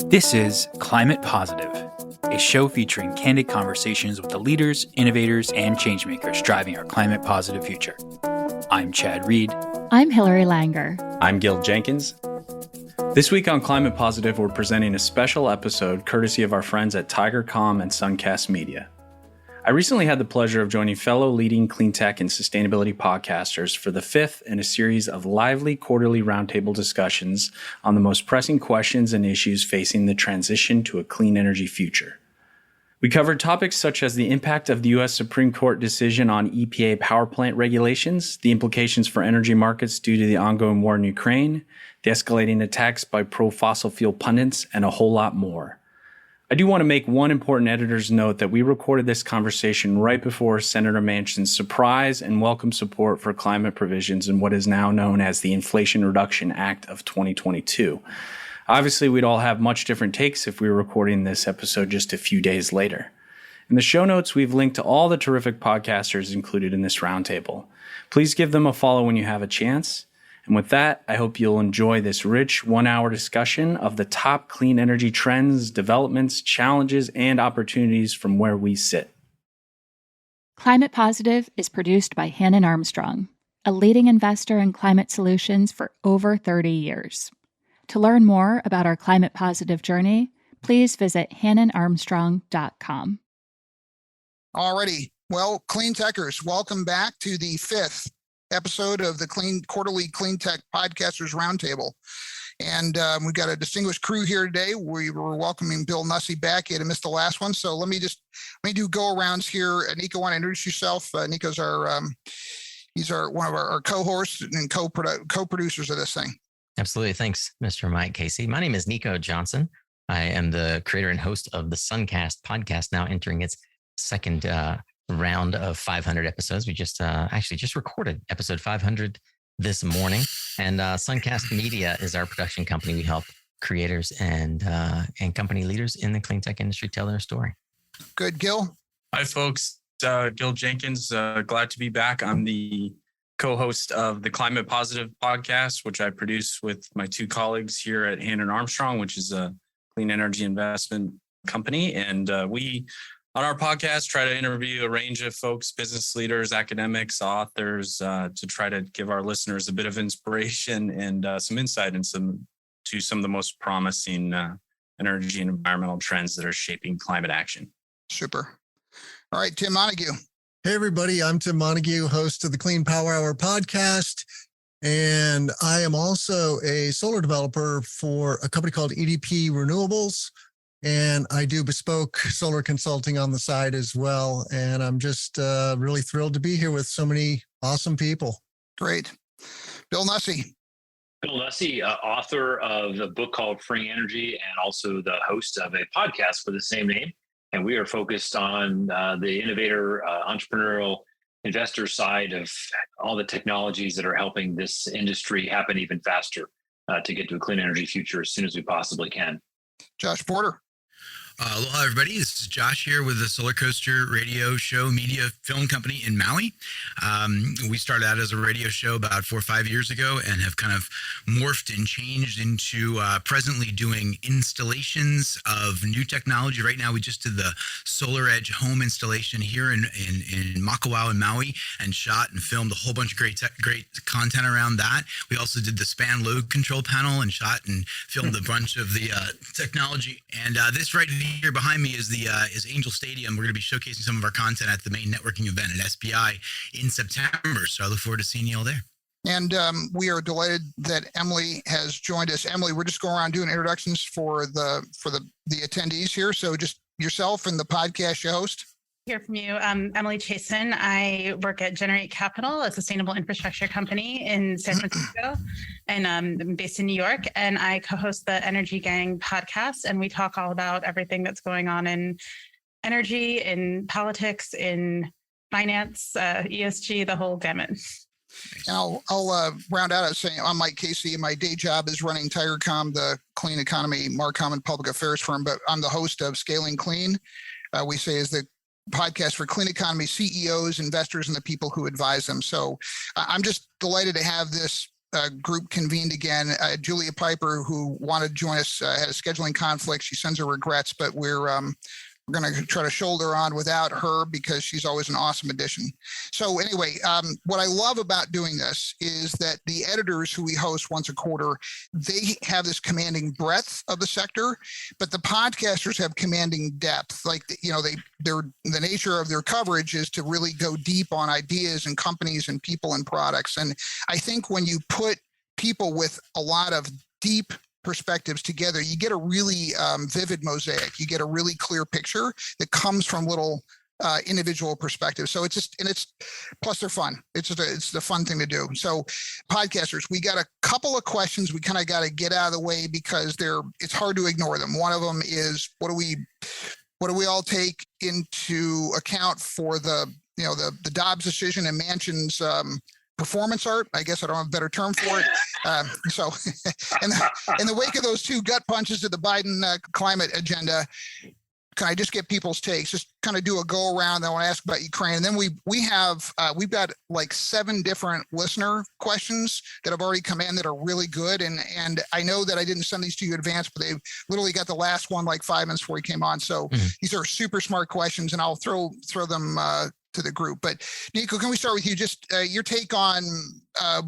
This is Climate Positive, a show featuring candid conversations with the leaders, innovators, and changemakers driving our climate positive future. I'm Chad Reed. I'm Hillary Langer. I'm Gil Jenkins. This week on Climate Positive, we're presenting a special episode courtesy of our friends at Tigercomm and SunCast Media. I recently had the pleasure of joining fellow leading cleantech and sustainability podcasters for the fifth in a series of lively quarterly roundtable discussions on the most pressing questions and issues facing the transition to a clean energy future. We covered topics such as the impact of the U.S. Supreme Court decision on EPA power plant regulations, the implications for energy markets due to the ongoing war in Ukraine, the escalating attacks by pro-fossil fuel pundits, and a whole lot more. I do want to make one important editor's note that we recorded this conversation right before Senator Manchin's surprise and welcome support for climate provisions in what is now known as the Inflation Reduction Act of 2022. Obviously, we'd all have much different takes if we were recording this episode just a few days later. In the show notes, we've linked to all the terrific podcasters included in this roundtable. Please give them a follow when you have a chance. And with that, I hope you'll enjoy this rich one-hour discussion of the top clean energy trends, developments, challenges, and opportunities from where we sit. Climate Positive is produced by Hannon Armstrong, a leading investor in climate solutions for over 30 years. To learn more about our climate positive journey, please visit hannonarmstrong.com. Alrighty. Well, Cleantechers, welcome back to the fifth episode of the quarterly Cleantech Podcasters Roundtable. And we've got a distinguished crew here today. We were welcoming Bill Nussey back. He had missed the last one. So let me do go-arounds here. Nico, want to introduce yourself? Nico's he's one of our co-hosts and co-producers of this thing. Absolutely. Thanks, Mr. Mike Casey. My name is Nico Johnson. I am the creator and host of the SunCast podcast, now entering its second round of 500 episodes. We just recorded episode 500 this morning. And SunCast Media is our production company. We help creators and company leaders in the clean tech industry tell their story. Good. Gil? Hi, folks. Gil Jenkins. Glad to be back. I'm the co-host of the Climate Positive podcast, which I produce with my two colleagues here at Hannon Armstrong, which is a clean energy investment company. And we, on our podcast, try to interview a range of folks, business leaders, academics, authors, to try to give our listeners a bit of inspiration and some insight into some of the most promising energy and environmental trends that are shaping climate action. Super. All right, Tim Montague. Hey, everybody. I'm Tim Montague, host of the Clean Power Hour podcast. And I am also a solar developer for a company called EDP Renewables. And I do bespoke solar consulting on the side as well. And I'm just really thrilled to be here with so many awesome people. Great. Bill Nussey. Bill Nussey, author of a book called Free Energy and also the host of a podcast for the same name. And we are focused on the innovator, entrepreneurial investor side of all the technologies that are helping this industry happen even faster to get to a clean energy future as soon as we possibly can. Josh Porter. Aloha, everybody. This is Josh here with the Solar Coaster radio show media film company in Maui. We started out as a radio show about 4 or 5 years ago and have kind of morphed and changed into presently doing installations of new technology. Right now, we just did the Solar Edge home installation here in Makawao in Maui and shot and filmed a whole bunch of great content around that. We also did the span load control panel and shot and filmed a bunch of the technology. And this right here behind me is Angel Stadium. We're going to be showcasing some of our content at the main networking event at SPI in September. So I look forward to seeing you all there. And we are delighted that Emily has joined us. Emily, we're just going around doing introductions for the attendees here. So just yourself and the podcast you host. Hear from you. Emily Chasan. I work at Generate Capital, a sustainable infrastructure company in San Francisco, and I'm based in New York. And I co-host the Energy Gang podcast, and we talk all about everything that's going on in energy, in politics, in finance, ESG, the whole gamut. And I'll round out saying I'm Mike Casey. My day job is running Tigercomm, the clean economy, Marcom, and public affairs firm, but I'm the host of Scaling Clean. We say is the podcast for clean economy CEOs, investors, and the people who advise them. So I'm just delighted to have this group convened again. Julia Piper, who wanted to join us, had a scheduling conflict. She sends her regrets, but we're going to try to shoulder on without her because she's always an awesome addition. So anyway, what I love about doing this is that the editors who we host once a quarter, they have this commanding breadth of the sector, but the podcasters have commanding depth. Like, the nature of their coverage is to really go deep on ideas and companies and people and products. And I think when you put people with a lot of deep perspectives together, you get a really vivid mosaic. You get a really clear picture that comes from little individual perspectives. So plus they're fun. It's the fun thing to do. So podcasters, we got a couple of questions we kind of got to get out of the way because it's hard to ignore them. One of them is what do we all take into account for the Dobbs decision and Manchin's performance art? I guess I don't have a better term for it. So in the wake of those two gut punches to the Biden climate agenda, can I just get people's takes? Just kind of do a go around. I want to ask about Ukraine. And then we've got like 7 different listener questions that have already come in that are really good. And I know that I didn't send these to you in advance, but they literally got the last one like 5 minutes before he came on. So these are super smart questions, and I'll throw them to the group. But Nico, can we start with you? Just your take on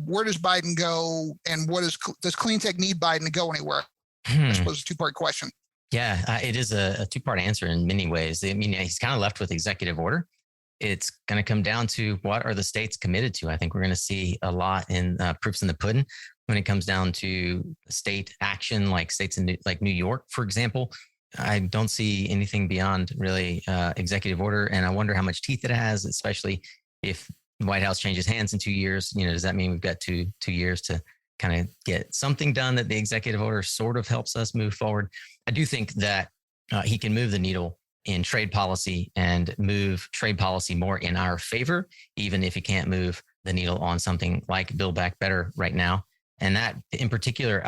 where does Biden go, and does Cleantech need Biden to go anywhere? I suppose it's a 2-part question. Yeah, it is a 2-part answer in many ways. I mean, he's kind of left with executive order. It's going to come down to what are the states committed to. I think we're going to see a lot in proofs in the pudding when it comes down to state action, like states in like New York, for example. I don't see anything beyond really executive order, and I wonder how much teeth it has, especially if the White House changes hands in 2 years. Does that mean we've got two years to kind of get something done that the executive order sort of helps us move forward? I do think that he can move the needle in trade policy and move trade policy more in our favor, even if he can't move the needle on something like Build Back Better right now. And that in particular,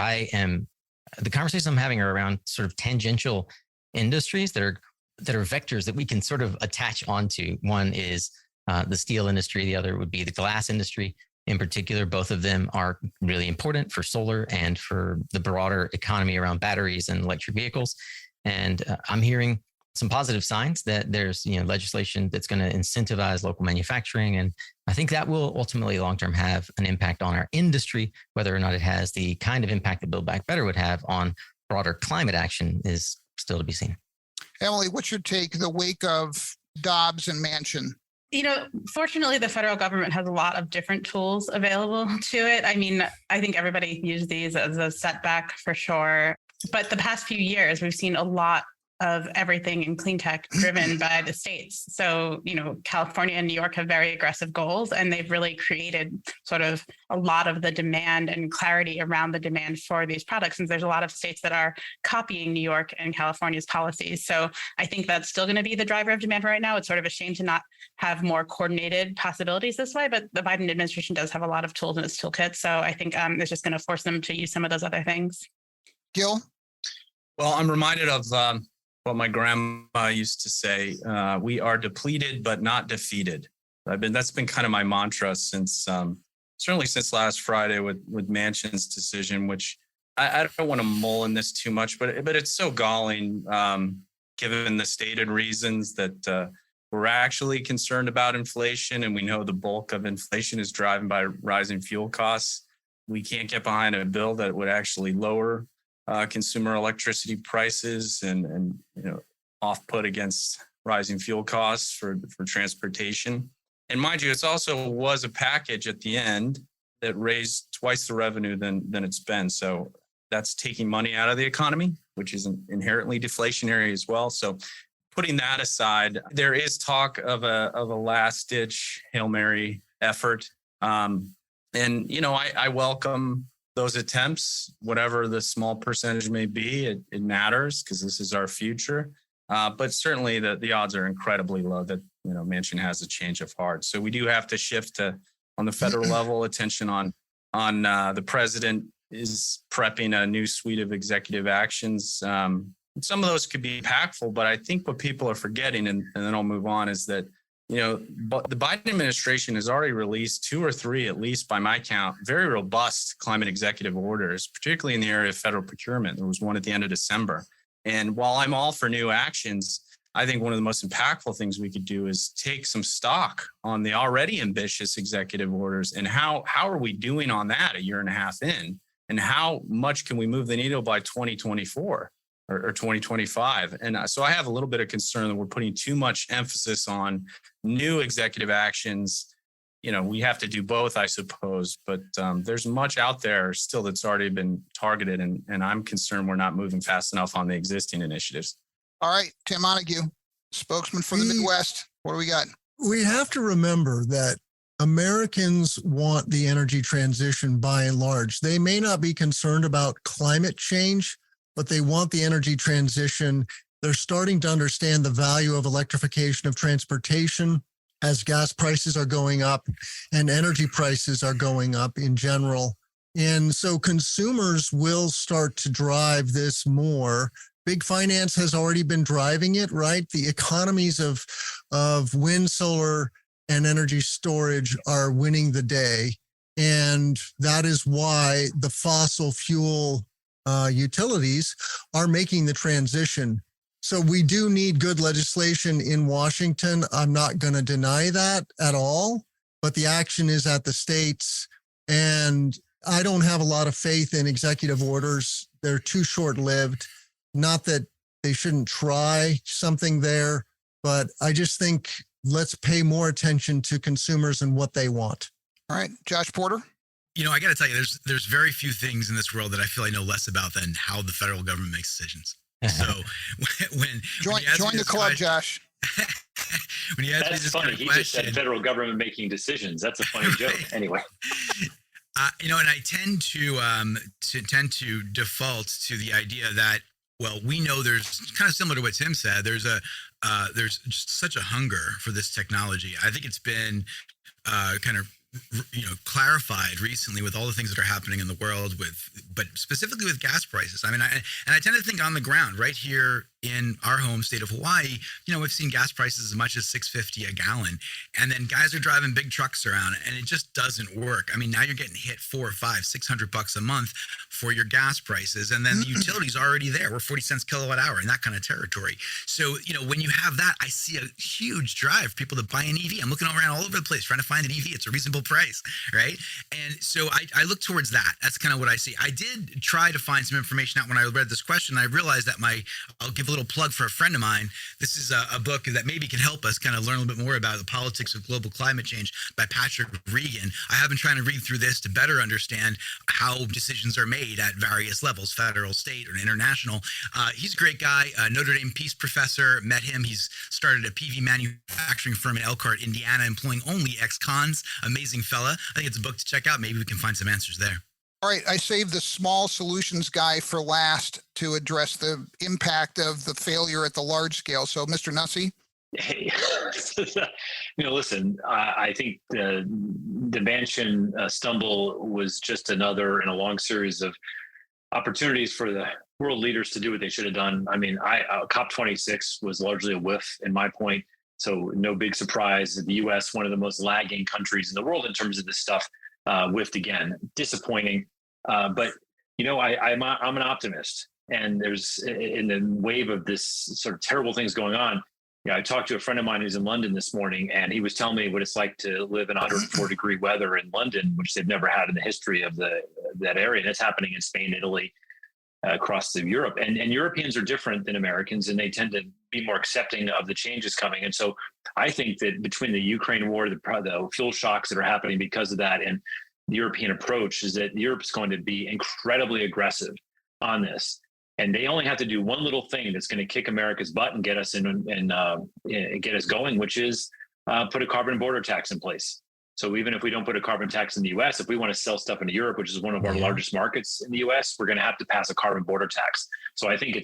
the conversations I'm having are around sort of tangential industries that are vectors that we can sort of attach onto. One is the steel industry. The other would be the glass industry. In particular, both of them are really important for solar and for the broader economy around batteries and electric vehicles. And I'm hearing some positive signs that there's legislation that's going to incentivize local manufacturing. And I think that will ultimately long-term have an impact on our industry. Whether or not it has the kind of impact that Build Back Better would have on broader climate action is still to be seen. Emily, what's your take in the wake of Dobbs and Manchin? Fortunately, the federal government has a lot of different tools available to it. I mean, I think everybody used these as a setback for sure. But the past few years, we've seen a lot of everything in clean tech driven by the states. So, California and New York have very aggressive goals, and they've really created sort of a lot of the demand and clarity around the demand for these products. And there's a lot of states that are copying New York and California's policies. So I think that's still going to be the driver of demand right now. It's sort of a shame to not have more coordinated possibilities this way, but the Biden administration does have a lot of tools in its toolkit. So I think it's just going to force them to use some of those other things. Gil? Well, I'm reminded of what my grandma used to say, we are depleted, but not defeated. That's been kind of my mantra since, certainly since last Friday with Manchin's decision, which I don't want to mull in this too much, but it's so galling, given the stated reasons that we're actually concerned about inflation. And we know the bulk of inflation is driven by rising fuel costs. We can't get behind a bill that would actually lower consumer electricity prices and off-put against rising fuel costs for transportation. And mind you, it also was a package at the end that raised twice the revenue than it's been. So that's taking money out of the economy, which is inherently deflationary as well. So putting that aside, there is talk of a last-ditch Hail Mary effort. And I welcome those attempts, whatever the small percentage may be. It matters because this is our future. But certainly the odds are incredibly low that Manchin has a change of heart. So we do have to shift to, on the federal level, attention on the president is prepping a new suite of executive actions. Some of those could be impactful, but I think what people are forgetting, and then I'll move on, is that but the Biden administration has already released 2 or 3, at least by my count, very robust climate executive orders, particularly in the area of federal procurement. There was one at the end of December. And while I'm all for new actions, I think one of the most impactful things we could do is take some stock on the already ambitious executive orders and how are we doing on that a year and a half in, and how much can we move the needle by 2024 or 2025. And so I have a little bit of concern that we're putting too much emphasis on new executive actions. We have to do both, I suppose, but there's much out there still that's already been targeted. And I'm concerned we're not moving fast enough on the existing initiatives. All right, Tim Montague, spokesman for the Midwest. What do we got? We have to remember that Americans want the energy transition by and large. They may not be concerned about climate change, but they want the energy transition. They're starting to understand the value of electrification of transportation as gas prices are going up and energy prices are going up in general. And so consumers will start to drive this more. Big finance has already been driving it, right? The economies of wind, solar, and energy storage are winning the day. And that is why the fossil fuel utilities are making the transition. So we do need good legislation in Washington. I'm not going to deny that at all, but the action is at the states. And I don't have a lot of faith in executive orders. They're too short-lived. Not that they shouldn't try something there, but I just think let's pay more attention to consumers and what they want. All right, Josh Porter. I got to tell you, there's very few things in this world that I feel I know less about than how the federal government makes decisions. So when join the club, Josh. When you ask That's me this funny. kind of He question, just said federal government making decisions. That's a funny joke. Anyway. And I tend to default to the idea that, well, we know there's kind of similar to what Tim said. There's just such a hunger for this technology. I think it's been kind of clarified recently with all the things that are happening in the world but specifically with gas prices. I mean, I tend to think on the ground right here in our home state of Hawaii, we've seen gas prices as much as $6.50 a gallon, and then guys are driving big trucks around, and it just doesn't work. I mean, now you're getting hit $400, $500, $600 a month for your gas prices, and then the utility's already there. We're 40 cents kilowatt hour in that kind of territory. So, when you have that, I see a huge drive for people to buy an EV. I'm looking around all over the place trying to find an EV. It's a reasonable price, right? And so I look towards that. That's kind of what I see. I did try to find some information out when I read this question. I realized that I'll give a little plug for a friend of mine. This is a book that maybe can help us kind of learn a little bit more about the politics of global climate change by Patrick Regan. I have been trying to read through this to better understand how decisions are made at various levels, federal, state, or international. He's a great guy, Notre Dame Peace professor, met him. He's started a PV manufacturing firm in Elkhart, Indiana, employing only ex-cons. Amazing fella. I think it's a book to check out. Maybe we can find some answers there. All right, I saved the small solutions guy for last to address the impact of the failure at the large scale. So, Mr. Nussey. Hey, listen, I think the Manchin stumble was just another in a long series of opportunities for the world leaders to do what they should have done. I mean, COP26 was largely a whiff in my point. So no big surprise. The U.S., one of the most lagging countries in the world in terms of this stuff, whiffed again. Disappointing. But, I'm an optimist. And there's in the wave of this sort of terrible things going on. I talked to a friend of mine who's in London this morning, and he was telling me what it's like to live in 104-degree weather in London, which they've never had in the history of that area. And it's happening in Spain, Italy, across Europe. And Europeans are different than Americans, and they tend to be more accepting of the changes coming. And so I think that between the Ukraine war, the fuel shocks that are happening because of that, and the European approach is that Europe's going to be incredibly aggressive on this. And they only have to do one little thing that's going to kick America's butt and get us in and get us going, which is put a carbon border tax in place. So even if we don't put a carbon tax in the U.S., if we want to sell stuff into Europe, which is one of our largest markets in the U.S., we're going to have to pass a carbon border tax. So I think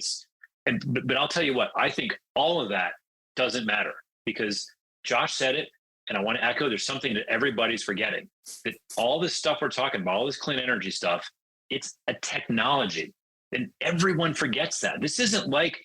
but I'll tell you what, I think all of that doesn't matter because Josh said it, and I want to echo, there's something that everybody's forgetting, that all this stuff we're talking about, all this clean energy stuff, it's a technology. And everyone forgets that. This isn't like,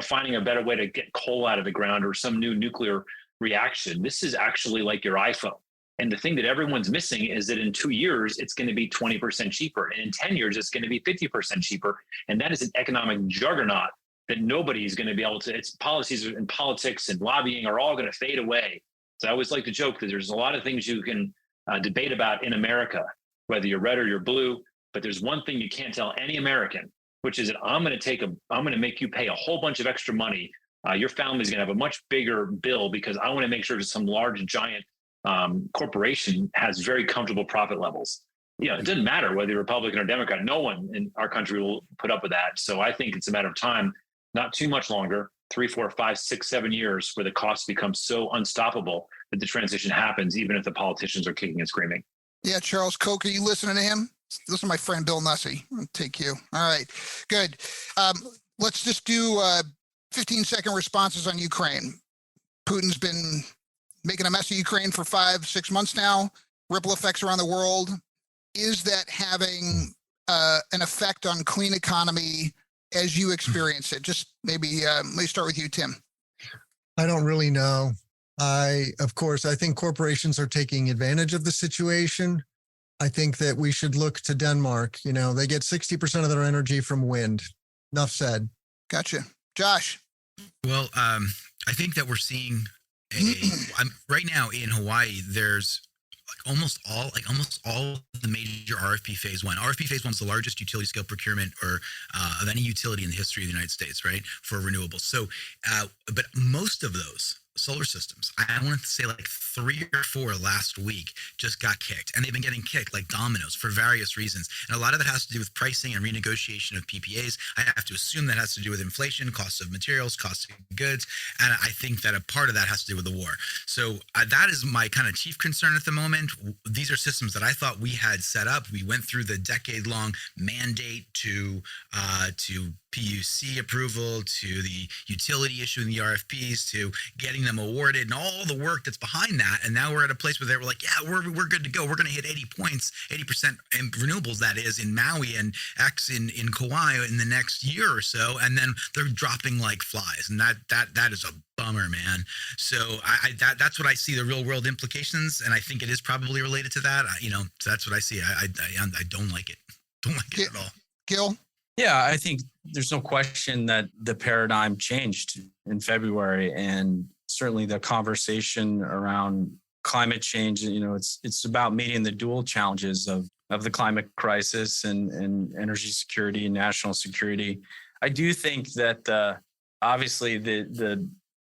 finding a better way to get coal out of the ground or some new nuclear reaction. This is actually like your iPhone. And the thing that everyone's missing is that in 2 years, it's going to be 20% cheaper. And in 10 years, it's going to be 50% cheaper. And that is an economic juggernaut that nobody's going to be able to, its policies and politics and lobbying are all going to fade away. So I always like to joke that there's a lot of things you can debate about in America, whether you're red or you're blue, but there's one thing you can't tell any American, which is that I'm going to make you pay a whole bunch of extra money. Your family's going to have a much bigger bill because I want to make sure that some large, giant corporation has very comfortable profit levels. It doesn't matter whether you're Republican or Democrat. No one in our country will put up with that. So I think it's a matter of time, not too much longer, 3, 4, 5, 6, 7 years, where the costs become so unstoppable that the transition happens, even if the politicians are kicking and screaming. Yeah, Charles Koch, are you listening to him? This is my friend Bill Nussey. I'll take you. All right, good. Let's just do 15-second responses on Ukraine. Putin's been making a mess of Ukraine for 5-6 months now. Ripple effects around the world. Is that having an effect on clean economy as you experience it? Just maybe let me start with you, Tim. I don't really know. I think corporations are taking advantage of the situation. I think that we should look to Denmark. They get 60% of their energy from wind. Enough said. Gotcha. Josh. Well, I think that we're seeing right now in Hawaii, there's almost all the major RFP phase one. RFP phase one is the largest utility scale procurement of any utility in the history of the United States, right, for renewables. So, but most of those solar systems, I want to say like 3 or 4 last week, just got kicked, and they've been getting kicked like dominoes for various reasons. And a lot of it has to do with pricing and renegotiation of PPAs. I have to assume that has to do with inflation, costs of materials, costs of goods, and I think that a part of that has to do with the war. So that is my kind of chief concern at the moment. These are systems that I thought we had set up. We went through the decade-long mandate to PUC approval, to the utility issuing the RFPs, to getting them awarded, and all the work that's behind that. And now we're at a place where we're like, yeah, we're good to go. We're going to hit 80 points, 80% in renewables, that is, in Maui and X in Kauai in the next year or so. And then they're dropping like flies. And that is a bummer, man. So that's what I see, the real world implications. And I think it is probably related to that. So that's what I see. I don't like it. Don't like it at all. Gil? Yeah, I think there's no question that the paradigm changed in February, and certainly the conversation around climate change, it's about meeting the dual challenges of the climate crisis and energy security and national security. I do think that obviously the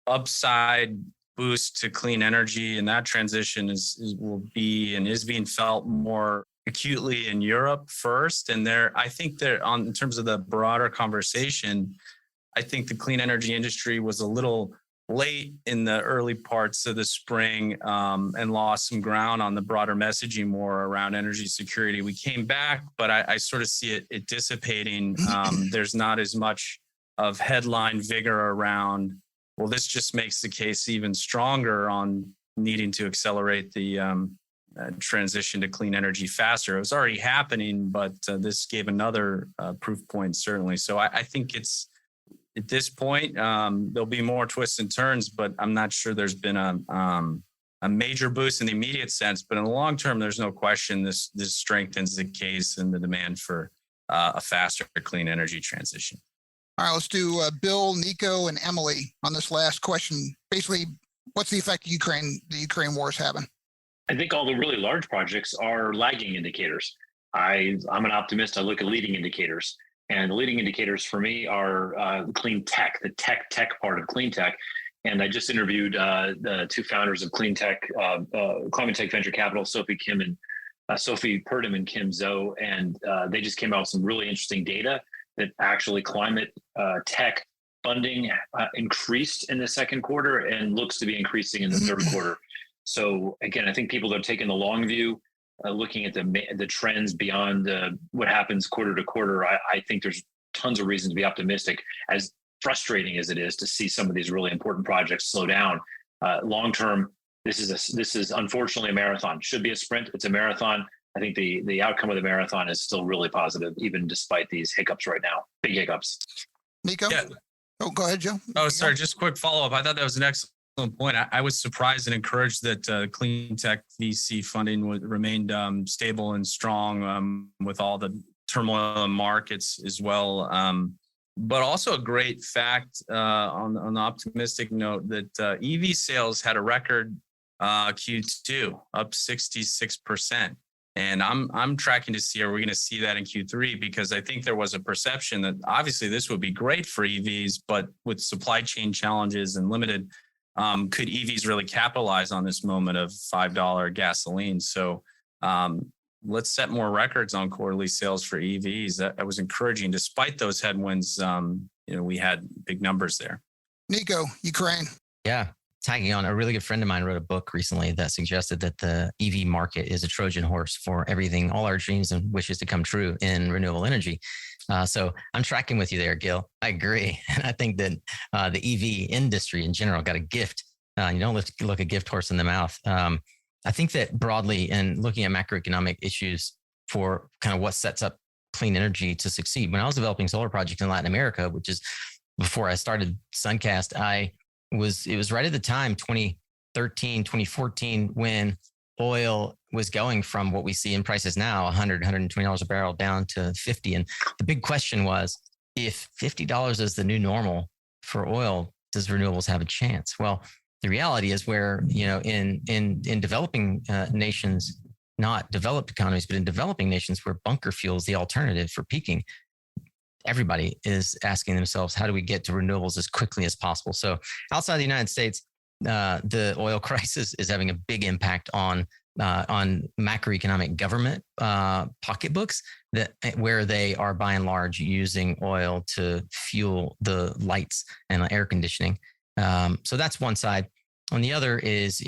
upside boost to clean energy and that transition will be and is being felt more acutely in Europe first. And I think in terms of the broader conversation, I think the clean energy industry was a little late in the early parts of the spring and lost some ground on the broader messaging more around energy security. We came back, but I sort of see it dissipating. There's not as much of headline vigor around, well, this just makes the case even stronger on needing to accelerate the transition to clean energy faster. It was already happening, but this gave another proof point, certainly. So I think it's, at this point, there'll be more twists and turns, but I'm not sure there's been a major boost in the immediate sense. But in the long term, there's no question this strengthens the case and the demand for a faster clean energy transition. All right, let's do Bill, Nico, and Emily on this last question. Basically, what's the effect the Ukraine war is having? I think all the really large projects are lagging indicators. I'm an optimist. I look at leading indicators. And the leading indicators for me are clean tech, the tech part of Cleantech. And I just interviewed the two founders of Cleantech, Climate Tech Venture Capital, Sophie Kim and Sophie Purdom and Kim Zoe. And they just came out with some really interesting data that actually climate tech funding increased in the second quarter and looks to be increasing in the third quarter. So again, I think people are taking the long view, looking at the trends beyond what happens quarter to quarter. I think there's tons of reason to be optimistic, as frustrating as it is to see some of these really important projects slow down. Long term, this is unfortunately a marathon. Should be a sprint. It's a marathon. I think the outcome of the marathon is still really positive, even despite these hiccups right now, big hiccups. Nico? Yeah. Oh, go ahead, Joe. Oh, sorry. Just a quick follow up. I thought that was an excellent point. I was surprised and encouraged that Cleantech VC funding remained stable and strong with all the turmoil in markets as well. But also a great fact on the optimistic note that EV sales had a record Q2, up 66%. And I'm tracking to see, are we going to see that in Q3? Because I think there was a perception that obviously this would be great for EVs, but with supply chain challenges and limited, could EVs really capitalize on this moment of $5 gasoline? So let's set more records on quarterly sales for EVs. That was encouraging. Despite those headwinds, we had big numbers there. Nico, Ukraine. Yeah. Tagging on, a really good friend of mine wrote a book recently that suggested that the EV market is a Trojan horse for everything, all our dreams and wishes to come true in renewable energy. So I'm tracking with you there, Gil. I agree. And I think that the EV industry in general got a gift. You don't look a gift horse in the mouth. I think that broadly, and looking at macroeconomic issues for kind of what sets up clean energy to succeed. When I was developing solar projects in Latin America, which is before I started SunCast, it was right at the time, 2013, 2014, when oil was going from what we see in prices now, $100, $120 a barrel down to 50. And the big question was, if $50 is the new normal for oil, does renewables have a chance? Well, the reality is where, in developing nations, not developed economies, but in developing nations where bunker fuel is the alternative for peaking, everybody is asking themselves, how do we get to renewables as quickly as possible? So outside the United States, the oil crisis is having a big impact on macroeconomic government pocketbooks where they are by and large using oil to fuel the lights and air conditioning. So that's one side. On the other is,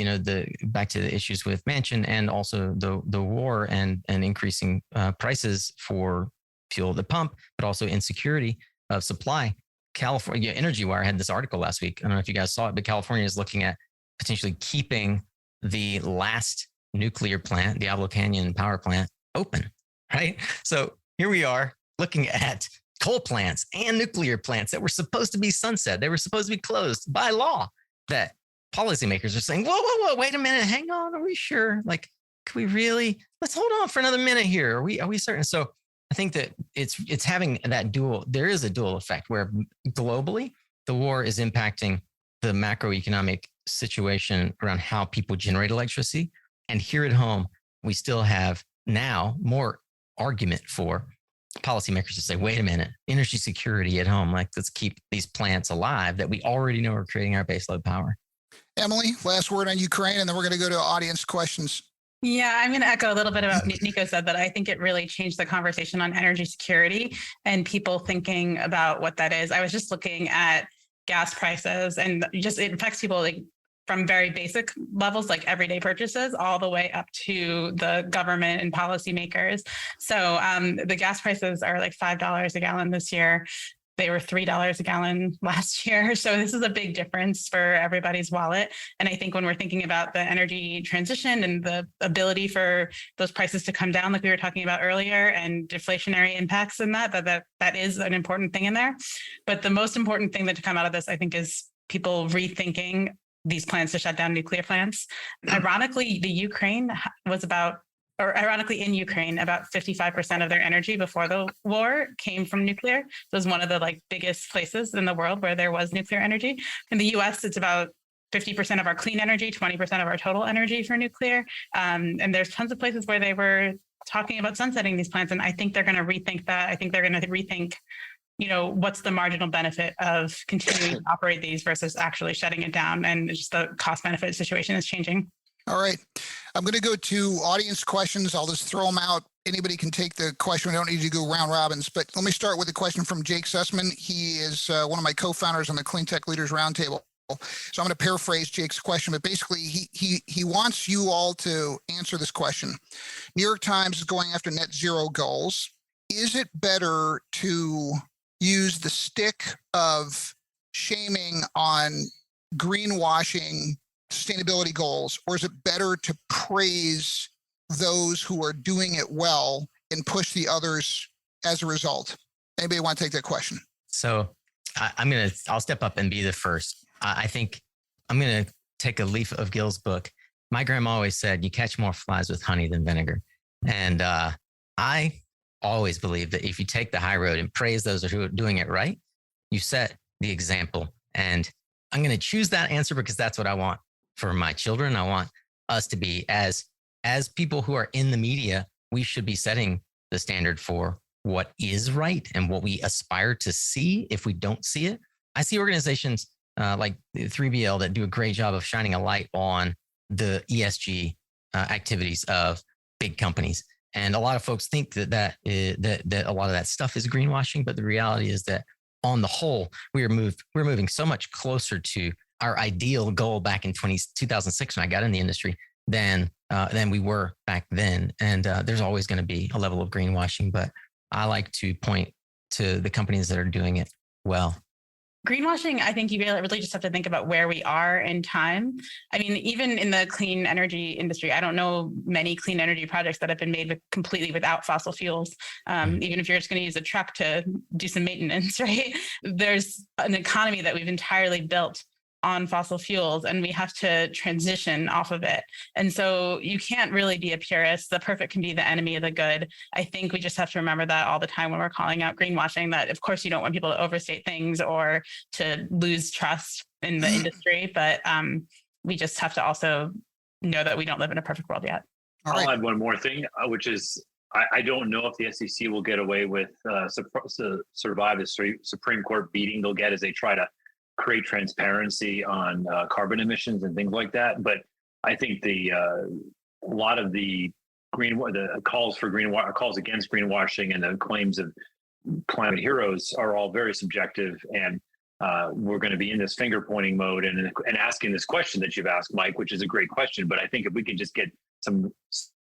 back to the issues with Manchin and also the war and increasing prices for fuel at the pump, but also insecurity of supply. California Energy Wire had this article last week. I don't know if you guys saw it, but California is looking at potentially keeping the last nuclear plant, Diablo Canyon power plant, open, right? So here we are looking at coal plants and nuclear plants that were supposed to be sunset. They were supposed to be closed by law, that policymakers are saying, whoa, wait a minute, hang on, are we sure? Like, can we really, let's hold on for another minute here. Are we certain? So I think that it's having that there is a dual effect where globally the war is impacting the macroeconomic situation around how people generate electricity. And here at home, we still have now more argument for policymakers to say, wait a minute, energy security at home, like let's keep these plants alive that we already know are creating our baseload power. Emily, last word on Ukraine, and then we're going to go to audience questions. Yeah, I'm going to echo a little bit about what Nico said, that I think it really changed the conversation on energy security and people thinking about what that is. I was just looking at gas prices, and it affects people like from very basic levels, like everyday purchases, all the way up to the government and policymakers. So the gas prices are like $5 a gallon this year. They were $3 a gallon last year. So this is a big difference for everybody's wallet. And I think when we're thinking about the energy transition and the ability for those prices to come down, like we were talking about earlier, and deflationary impacts in that is an important thing in there. But the most important thing that to come out of this, I think, is people rethinking these plans to shut down nuclear plants. Ironically, in Ukraine, about 55% of their energy before the war came from nuclear. So it was one of the biggest places in the world where there was nuclear energy. In the US, it's about 50% of our clean energy, 20% of our total energy for nuclear. And there's tons of places where they were talking about sunsetting these plants. And I think they're going to rethink that. I think they're going to rethink, what's the marginal benefit of continuing to operate these versus actually shutting it down. And just the cost benefit situation is changing. All right. I'm going to go to audience questions. I'll just throw them out. Anybody can take the question. We don't need to go round robins, but let me start with a question from Jake Sussman. He is one of my co-founders on the Cleantech Leaders Roundtable. So I'm going to paraphrase Jake's question, but basically he wants you all to answer this question. New York Times is going after net zero goals. Is it better to use the stick of shaming on greenwashing sustainability goals, or is it better to praise those who are doing it well and push the others as a result? Anybody want to take that question? So I'll step up and be the first. I think I'm going to take a leaf of Gil's book. My grandma always said, you catch more flies with honey than vinegar. And I always believe that if you take the high road and praise those who are doing it right, you set the example. And I'm going to choose that answer because that's what I want for my children. I want us to be as people who are in the media, we should be setting the standard for what is right and what we aspire to see if we don't see it. I see organizations like 3BL that do a great job of shining a light on the ESG activities of big companies. And a lot of folks think that a lot of that stuff is greenwashing, but the reality is that on the whole, we're moving so much closer to our ideal goal back in 2006 when I got in the industry than we were back then. And there's always going to be a level of greenwashing, but I like to point to the companies that are doing it well. Greenwashing, I think you really just have to think about where we are in time. I mean, even in the clean energy industry, I don't know many clean energy projects that have been made completely without fossil fuels. Even if you're just going to use a truck to do some maintenance, right? There's an economy that we've entirely built on fossil fuels, and we have to transition off of it. And so you can't really be a purist. The perfect can be the enemy of the good. I think we just have to remember that all the time when we're calling out greenwashing, that of course you don't want people to overstate things or to lose trust in the industry, but we just have to also know that we don't live in a perfect world yet. I'll add one more thing, which is I don't know if the SEC will get away with survive the Supreme Court beating they'll get as they try to create transparency on carbon emissions and things like that. But I think a lot of the calls against greenwashing and the claims of climate heroes are all very subjective. And we're going to be in this finger pointing mode and asking this question that you've asked, Mike, which is a great question. But I think if we can just get some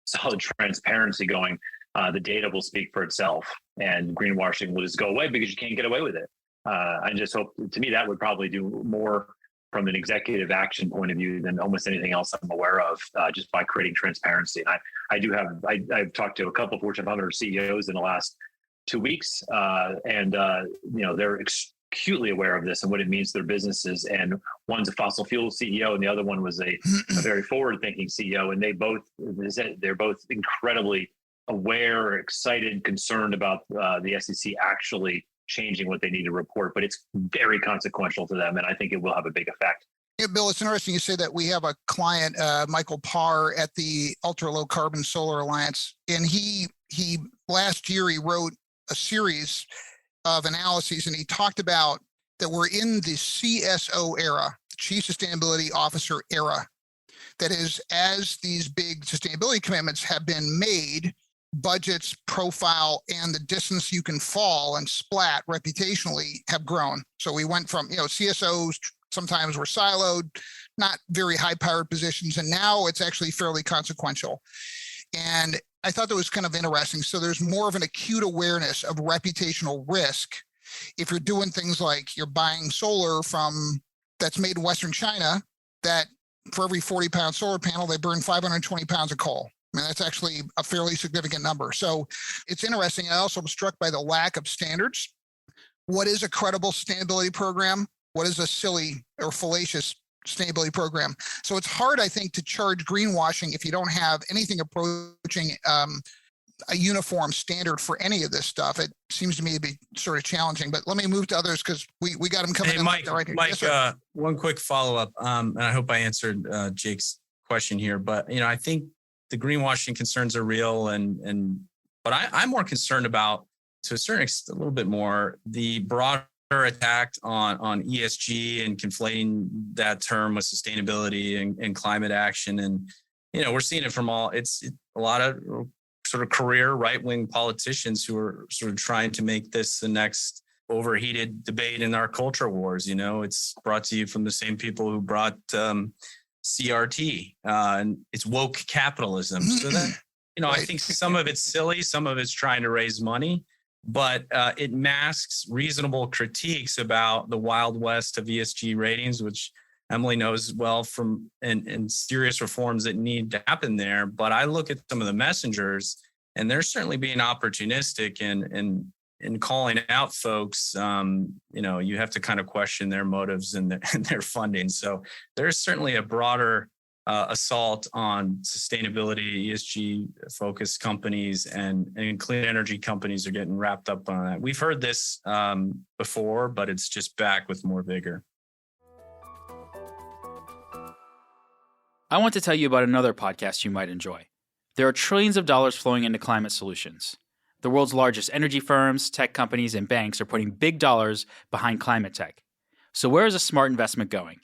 solid transparency going, the data will speak for itself and greenwashing will just go away because you can't get away with it. I just hope, to me, that would probably do more from an executive action point of view than almost anything else I'm aware of, just by creating transparency. And I've talked to a couple of Fortune 500 CEOs in the last 2 weeks, and they're acutely aware of this and what it means to their businesses. And one's a fossil fuel CEO, and the other one was a very forward-thinking CEO, and they're both incredibly aware, excited, concerned about the SEC actually changing what they need to report, but it's very consequential to them, and I think it will have a big effect. Yeah, Bill, it's interesting you say that. We have a client, Michael Parr, at the Ultra Low Carbon Solar Alliance, and he last year he wrote a series of analyses, and he talked about that we're in the CSO era, Chief Sustainability Officer era. That is, as these big sustainability commitments have been made, budgets, profile, and the distance you can fall and splat reputationally have grown. So we went from, CSOs sometimes were siloed, not very high-powered positions, and now it's actually fairly consequential. And I thought that was kind of interesting. So there's more of an acute awareness of reputational risk if you're doing things like you're buying solar that's made in Western China, that for every 40-pound solar panel, they burn 520 pounds of coal. I mean, that's actually a fairly significant number. So it's interesting. I also was struck by the lack of standards. What is a credible sustainability program? What is a silly or fallacious sustainability program? So it's hard, I think, to charge greenwashing if you don't have anything approaching a uniform standard for any of this stuff. It seems to me to be sort of challenging, but let me move to others because we got them coming in. Mike, right here. Mike, Yes, one quick follow-up, and I hope I answered Jake's question here, but I think the greenwashing concerns are real, but I'm more concerned about, to a certain extent, a little bit more, the broader attack on ESG and conflating that term with sustainability and climate action. And, we're seeing it from it's a lot of sort of career right-wing politicians who are sort of trying to make this the next overheated debate in our culture wars. It's brought to you from the same people who brought CRT, and it's woke capitalism. So that, I think some of it's silly, some of it's trying to raise money, but it masks reasonable critiques about the Wild West of ESG ratings, which Emily knows well from and serious reforms that need to happen there. But I look at some of the messengers, and they're certainly being opportunistic and in calling out folks, you have to kind of question their motives and their funding. So there's certainly a broader assault on sustainability, ESG focused companies and clean energy companies are getting wrapped up on that. We've heard this before, but it's just back with more vigor. I want to tell you about another podcast you might enjoy. There are trillions of dollars flowing into climate solutions. The world's largest energy firms, tech companies, and banks are putting big dollars behind climate tech. So where is a smart investment going?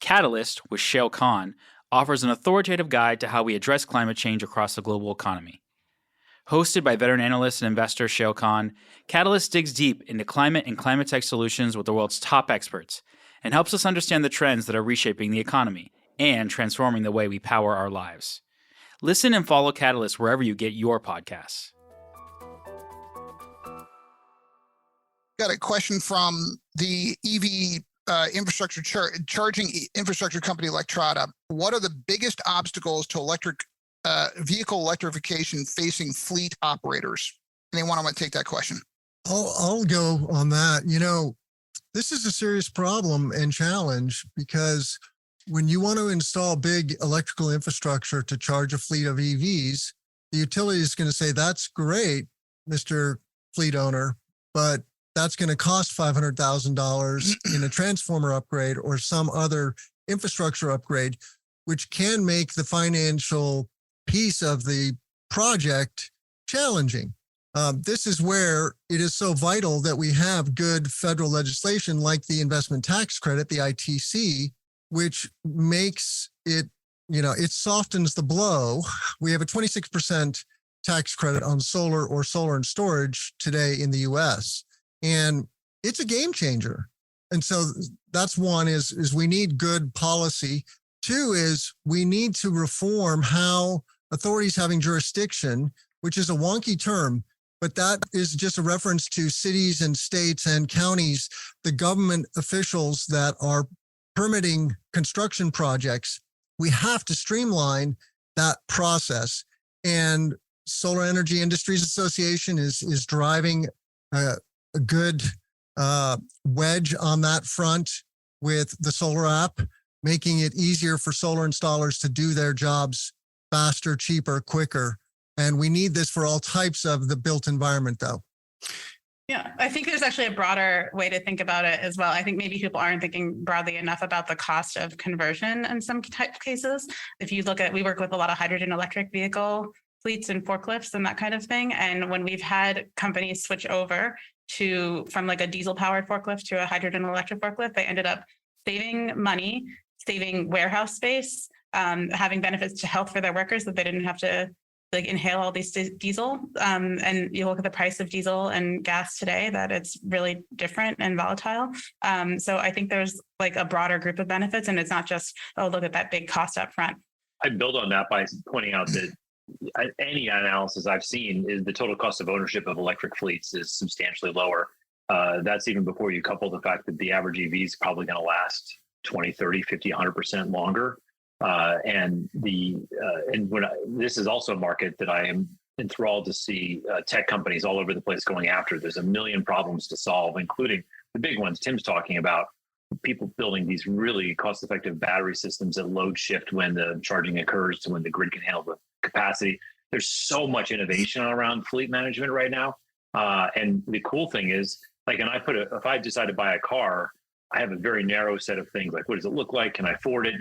Catalyst, with Shale Khan, offers an authoritative guide to how we address climate change across the global economy. Hosted by veteran analyst and investor Shale Khan, Catalyst digs deep into climate and climate tech solutions with the world's top experts and helps us understand the trends that are reshaping the economy and transforming the way we power our lives. Listen and follow Catalyst wherever you get your podcasts. Got a question from the EV infrastructure charging infrastructure company Electrada. What are the biggest obstacles to electric vehicle electrification facing fleet operaters? Anyone want to take that question? I'll go on that. This is a serious problem and challenge because when you want to install big electrical infrastructure to charge a fleet of EVs, the utility is going to say, that's great, Mr. Fleet owner, but that's going to cost $500,000 in a transformer upgrade or some other infrastructure upgrade, which can make the financial piece of the project challenging. This is where it is so vital that we have good federal legislation like the investment tax credit, the ITC, which makes it, it softens the blow. We have a 26% tax credit on solar or solar and storage today in the US. And it's a game changer. And so that's one is we need good policy. Two is we need to reform how authorities having jurisdiction, which is a wonky term, but that is just a reference to cities and states and counties, the government officials that are permitting construction projects. We have to streamline that process. And Solar Energy Industries Association is driving a good wedge on that front with the solar app, making it easier for solar installers to do their jobs faster, cheaper, quicker. And we need this for all types of the built environment, though. Yeah, I think there's actually a broader way to think about it as well. I think maybe people aren't thinking broadly enough about the cost of conversion in some type of cases. If you look at, we work with a lot of hydrogen electric vehicle fleets and forklifts and that kind of thing. And when we've had companies switch over from like a diesel powered forklift to a hydrogen electric forklift, they ended up saving money, saving warehouse space, having benefits to health for their workers that they didn't have to inhale all these diesel. And you look at the price of diesel and gas today, that it's really different and volatile. So I think there's a broader group of benefits, and it's not just, look at that big cost up front. I build on that by pointing out that any analysis I've seen is the total cost of ownership of electric fleets is substantially lower. That's even before you couple the fact that the average EV is probably going to last 20, 30, 50, 100% longer. This is also a market that I am enthralled to see tech companies all over the place going after. There's a million problems to solve, including the big ones Tim's talking about, people building these really cost-effective battery systems that load shift when the charging occurs to when the grid can handle the capacity. There's so much innovation around fleet management right now. And the cool thing is, if I decide to buy a car, I have a very narrow set of things, like what does it look like? Can I afford it?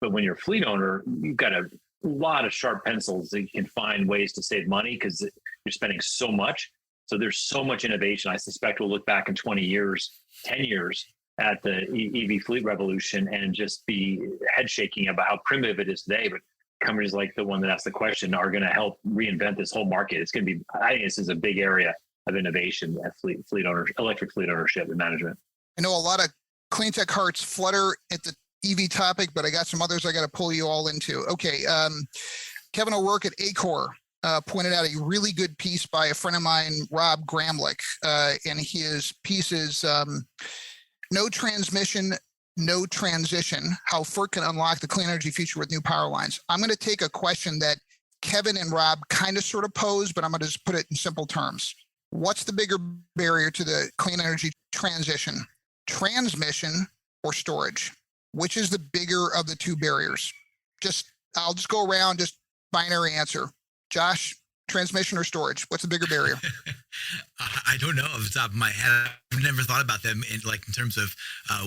But when you're a fleet owner, you've got a lot of sharp pencils that you can find ways to save money because you're spending so much. So there's so much innovation. I suspect we'll look back in 20 years, 10 years at the EV fleet revolution and just be head shaking about how primitive it is today. But companies like the one that asked the question are going to help reinvent this whole market. It's going to be, I think this is a big area of innovation at electric fleet ownership and management. I know a lot of clean tech hearts flutter at the EV topic, but I got some others I got to pull you all into. Okay. Kevin O'Rourke at Acor pointed out a really good piece by a friend of mine, Rob Gramlich, and his piece is No Transmission, No Transition, How FERC Can Unlock the Clean Energy Future with New Power Lines. I'm going to take a question that Kevin and Rob kind of sort of posed, but I'm going to just put it in simple terms. What's the bigger barrier to the clean energy transition? Transmission or storage? Which is the bigger of the two barriers? I'll just go around, just binary answer. Josh, transmission or storage? What's the bigger barrier? I don't know off the top of my head. I've never thought about them in terms of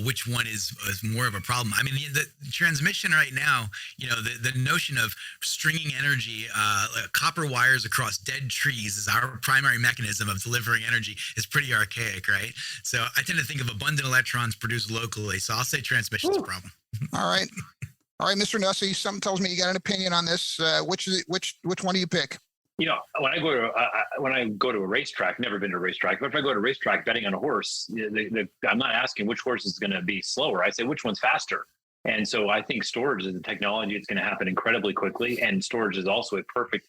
which one is more of a problem. I mean, the transmission right now, the notion of stringing energy, copper wires across dead trees is our primary mechanism of delivering energy is pretty archaic, right? So I tend to think of abundant electrons produced locally. So I'll say transmission is a problem. All right, Mr. Nussey, something tells me you got an opinion on this. Which one do you pick? When I go to a racetrack, never been to a racetrack, but if I go to a racetrack betting on a horse, I'm not asking which horse is going to be slower. I say which one's faster. And so I think storage is a technology that's going to happen incredibly quickly. And storage is also a perfect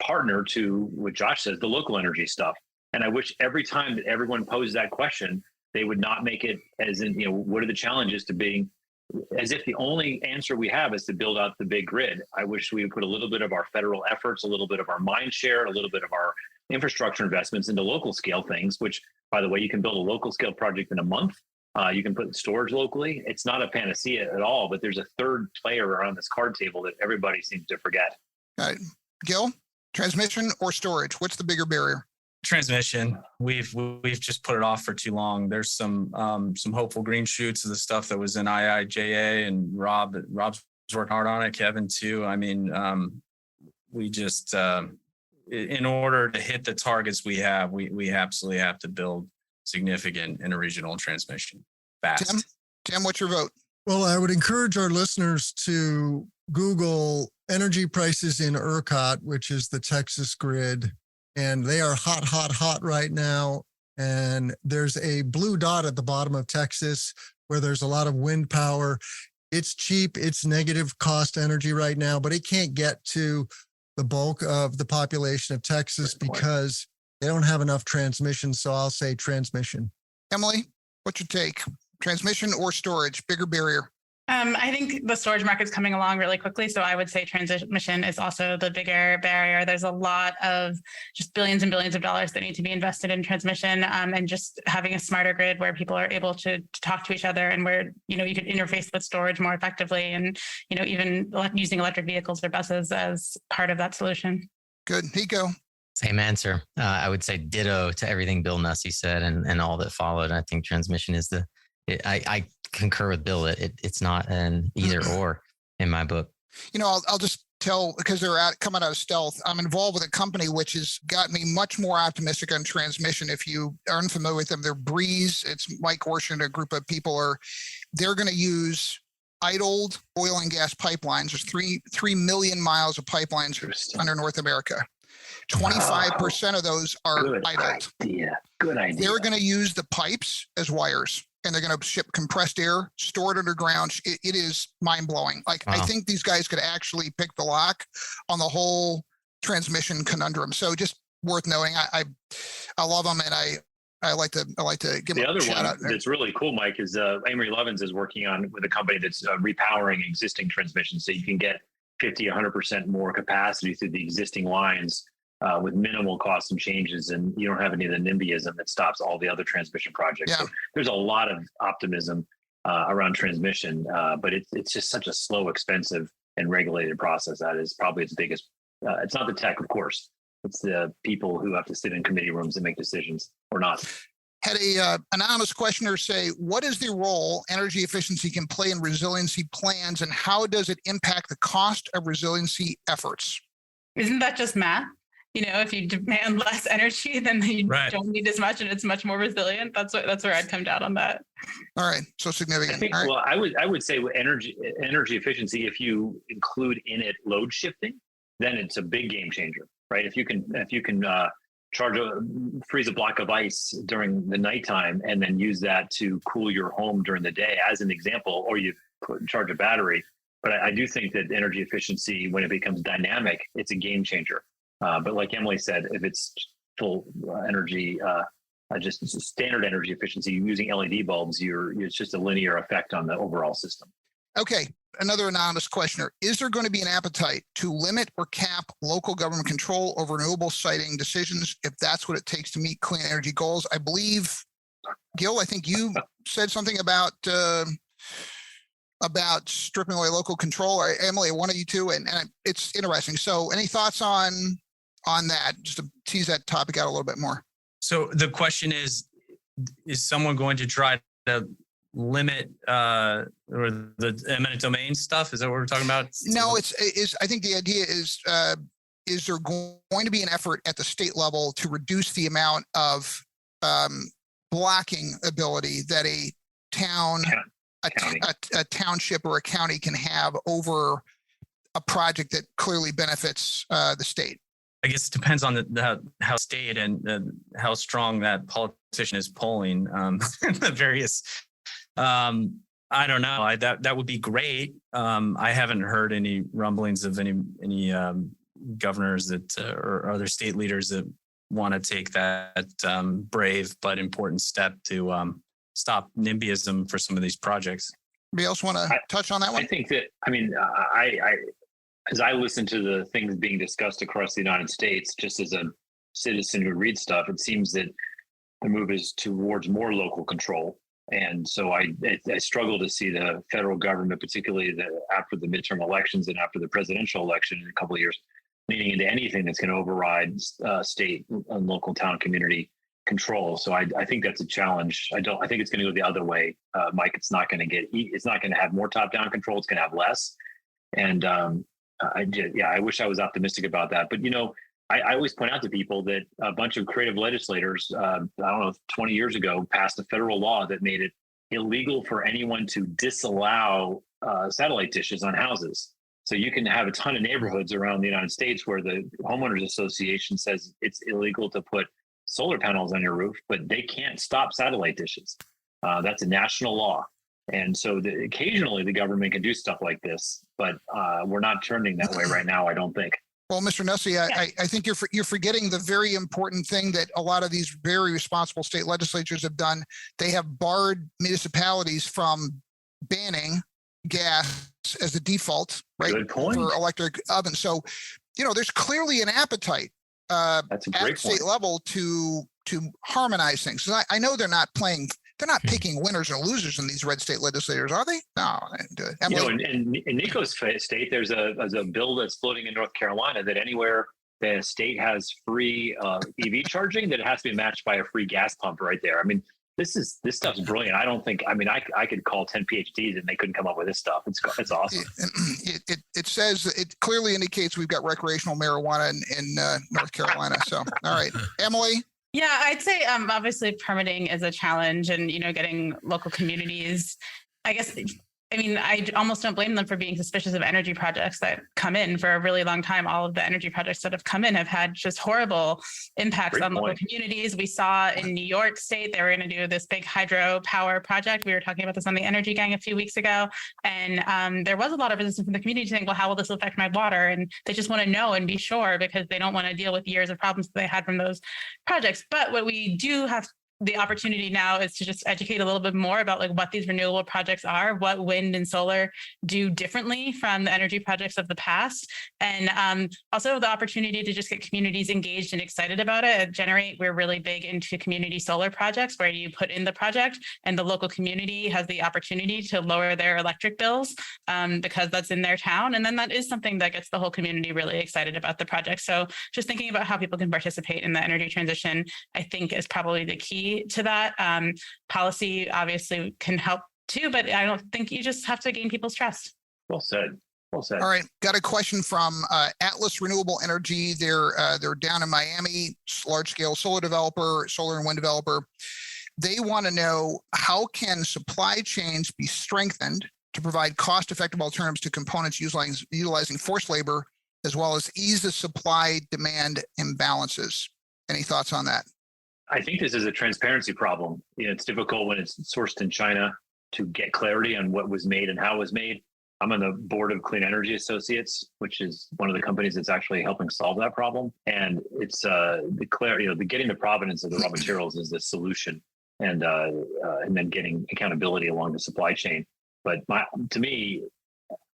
partner to what Josh says, the local energy stuff. And I wish every time that everyone posed that question, they would not make it as in, what are the challenges to being as if the only answer we have is to build out the big grid. I wish we would put a little bit of our federal efforts, a little bit of our mind share, a little bit of our infrastructure investments into local scale things, which, by the way, you can build a local scale project in a month. You can put storage locally. It's not a panacea at all, but there's a third player around this card table that everybody seems to forget. Gil, transmission or storage? What's the bigger barrier? Transmission. We've just put it off for too long. There's some hopeful green shoots of the stuff that was in IIJA, and Rob's working hard on it. Kevin too. I mean, we just in order to hit the targets we have, we absolutely have to build significant interregional transmission fast. Tim, what's your vote? Well, I would encourage our listeners to Google energy prices in ERCOT, which is the Texas grid. And they are hot right now. And there's a blue dot at the bottom of Texas where there's a lot of wind power. It's cheap. It's negative cost energy right now, but it can't get to the bulk of the population of Texas because they don't have enough transmission. So I'll say transmission. Emily, what's your take? Transmission or storage? Bigger barrier? I think the storage market's coming along really quickly. So I would say transmission is also the bigger barrier. There's a lot of just billions and billions of dollars that need to be invested in transmission, and just having a smarter grid where people are able to talk to each other, and where, you could interface with storage more effectively, and, even using electric vehicles or buses as part of that solution. Good. Nico? Same answer. I would say ditto to everything Bill Nussey said and all that followed. I think transmission is I concur with Bill. It's not an either or in my book. I'll just tell, because they're coming out of stealth. I'm involved with a company which has got me much more optimistic on transmission. If you aren't familiar with them, they're Breeze. It's Mike Horsch and a group of people they're going to use idled oil and gas pipelines. There's 3 million miles of pipelines under North America. 25% of those are idled. Good idea. They're going to use the pipes as wires, and they're going to ship compressed air, store it underground. It is mind-blowing. Wow. I think these guys could actually pick the lock on the whole transmission conundrum. So just worth knowing. I love them, and I like to give them a shout out there. That's really cool, Mike, is Amory Levins is working on with a company that's repowering existing transmission, so you can get 50, 100% more capacity through the existing lines with minimal costs and changes, and you don't have any of the NIMBYism that stops all the other transmission projects. Yeah. So there's a lot of optimism around transmission, but it's just such a slow, expensive, and regulated process. That is probably its biggest. It's not the tech, of course. It's the people who have to sit in committee rooms and make decisions, or not. Had a anonymous questioner say, what is the role energy efficiency can play in resiliency plans, and how does it impact the cost of resiliency efforts? Isn't that just math? If you demand less energy, then you don't need as much, and it's much more resilient. That's where I'd come down on that. All right, so significant. I think, right. Well, I would say with energy efficiency, if you include in it load shifting, then it's a big game changer, right? If you can freeze a block of ice during the nighttime and then use that to cool your home during the day, as an example, or you charge a battery. But I do think that energy efficiency, when it becomes dynamic, it's a game changer. But like Emily said, if it's full energy, just standard energy efficiency, using LED bulbs, it's just a linear effect on the overall system. Okay. Another anonymous questioner. Is there going to be an appetite to limit or cap local government control over renewable siting decisions if that's what it takes to meet clean energy goals? I believe, Gil, I think you said something about stripping away local control, or Emily, one of you two, and it's interesting. So any thoughts on that, just to tease that topic out a little bit more? So the question is someone going to try to limit or the eminent domain stuff? Is that what we're talking about? No, it's I think the idea is there going to be an effort at the state level to reduce the amount of blocking ability that a town, a township or a county can have over a project that clearly benefits the state? I guess it depends on how state and how strong that politician is polling the various. I don't know. That would be great. I haven't heard any rumblings of any governors that or other state leaders that want to take that brave but important step to stop NIMBYism for some of these projects. Anybody else want to touch on that one? I think that, I as I listen to the things being discussed across the United States, just as a citizen who reads stuff, it seems that the move is towards more local control. And so I struggle to see the federal government, particularly after the midterm elections and after the presidential election in a couple of years, leaning into anything that's going to override state and local town community control. So I think that's a challenge. I think it's going to go the other way, Mike. It's not going to have more top-down control. It's going to have less. And I wish I was optimistic about that. But I always point out to people that a bunch of creative legislators, 20 years ago, passed a federal law that made it illegal for anyone to disallow satellite dishes on houses. So you can have a ton of neighborhoods around the United States where the homeowners association says it's illegal to put solar panels on your roof, but they can't stop satellite dishes. That's a national law. And so occasionally the government can do stuff like this, but we're not turning that way right now, I don't think. Well, Mr. Nussey, I think you're forgetting the very important thing that a lot of these very responsible state legislatures have done. They have barred municipalities from banning gas as the default, right? Good point. For electric ovens. So, there's clearly an appetite That's a great at state point. level to harmonize things. So I know they're not picking winners and losers in these red state legislators, are they? No. In Nico's state, there's a bill that's floating in North Carolina that anywhere the state has free EV charging, that it has to be matched by a free gas pump right there. I mean, this stuff's brilliant. I don't think. I could call 10 PhDs and they couldn't come up with this stuff. It's awesome. It says, it clearly indicates we've got recreational marijuana in North Carolina. So, all right, Emily. Yeah, I'd say obviously permitting is a challenge, and getting local communities. I guess I almost don't blame them for being suspicious of energy projects that come in. For a really long time, all of the energy projects that have come in have had just horrible impacts on local communities. We saw in New York State, they were going to do this big hydropower project. We were talking about this on the Energy Gang a few weeks ago. And there was a lot of resistance from the community saying, well, how will this affect my water? And they just want to know and be sure, because they don't want to deal with years of problems that they had from those projects. But what we do have the opportunity now is to just educate a little bit more about what these renewable projects are, what wind and solar do differently from the energy projects of the past. And also the opportunity to just get communities engaged and excited about it. At Generate, we're really big into community solar projects where you put in the project and the local community has the opportunity to lower their electric bills because that's in their town. And then that is something that gets the whole community really excited about the project. So just thinking about how people can participate in the energy transition, I think is probably the key to that. Policy obviously can help too, but I don't think you just have to gain people's trust. Well said. Well said. All right, got a question from Atlas Renewable Energy. They're down in Miami, large scale solar developer, solar and wind developer. They want to know, how can supply chains be strengthened to provide cost-effective alternatives to components utilizing forced labor, as well as ease the supply-demand imbalances? Any thoughts on that? I think this is a transparency problem. It's difficult when it's sourced in China to get clarity on what was made and how it was made. I'm on the board of Clean Energy Associates, which is one of the companies that's actually helping solve that problem. And it's the clarity, getting the provenance of the raw materials is the solution, and then getting accountability along the supply chain. But to me,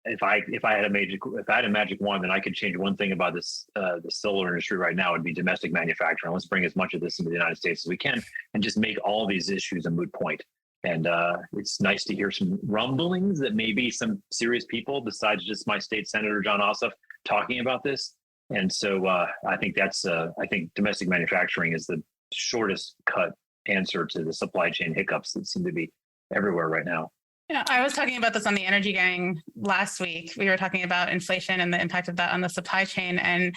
if I had a magic wand, then I could change one thing about this the solar industry right now. Would be domestic manufacturing. Let's bring as much of this into the United States as we can, and just make all these issues a moot point. And it's nice to hear some rumblings that maybe some serious people, besides just my state senator John Ossoff, talking about this. And so I think I think domestic manufacturing is the shortest cut answer to the supply chain hiccups that seem to be everywhere right now. Yeah, I was talking about this on the Energy Gang last week. We were talking about inflation and the impact of that on the supply chain. And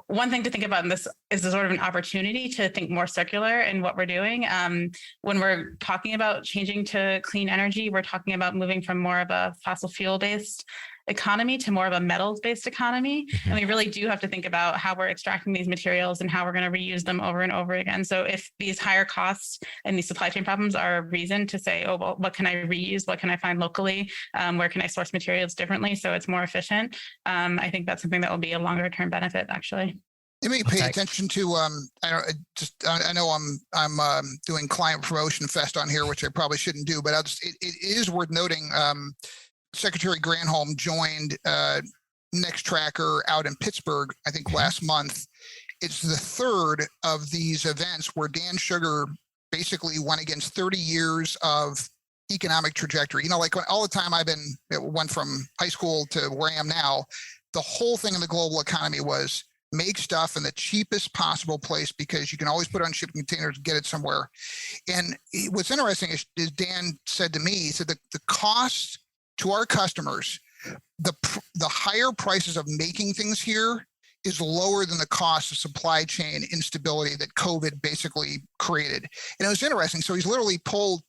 one thing to think about in this is a sort of an opportunity to think more circular in what we're doing. When we're talking about changing to clean energy, we're talking about moving from more of a fossil fuel-based economy to more of a metals-based economy. And we really do have to think about how we're extracting these materials and how we're going to reuse them over and over again. So if these higher costs and these supply chain problems are a reason to say, oh, well, what can I reuse? What can I find locally? Where can I source materials differently so it's more efficient? I think that's something that will be a longer term benefit, actually. You may pay attention to I know I'm doing client promotion fest on here, which I probably shouldn't do, but it is worth noting. Secretary Granholm joined Nextracker out in Pittsburgh, I think last month. It's the third of these events where Dan Sugar basically went against 30 years of economic trajectory. You know, like all the time went from high school to where I am now, the whole thing in the global economy was make stuff in the cheapest possible place because you can always put it on shipping containers and get it somewhere. And what's interesting is Dan said to me, he said the cost to our customers, the higher prices of making things here is lower than the cost of supply chain instability that COVID basically created. And it was interesting. So he's literally pulled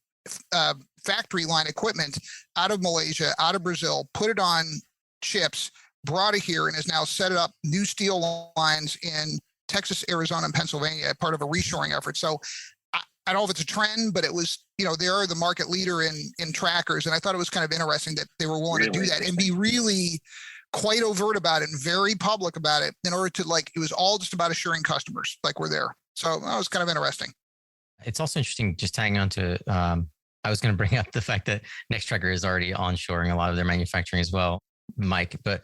factory line equipment out of Malaysia, out of Brazil, put it on ships, brought it here, and has now set up new steel lines in Texas, Arizona, and Pennsylvania, part of a reshoring effort. So I don't know if it's a trend, but it was, they are the market leader in trackers. And I thought it was kind of interesting that they were willing to do that and be really quite overt about it and very public about it in order to it was all just about assuring customers like we're there. So that was kind of interesting. It's also interesting, just tagging on to, I was going to bring up the fact that Nextracker is already onshoring a lot of their manufacturing as well, Mike, but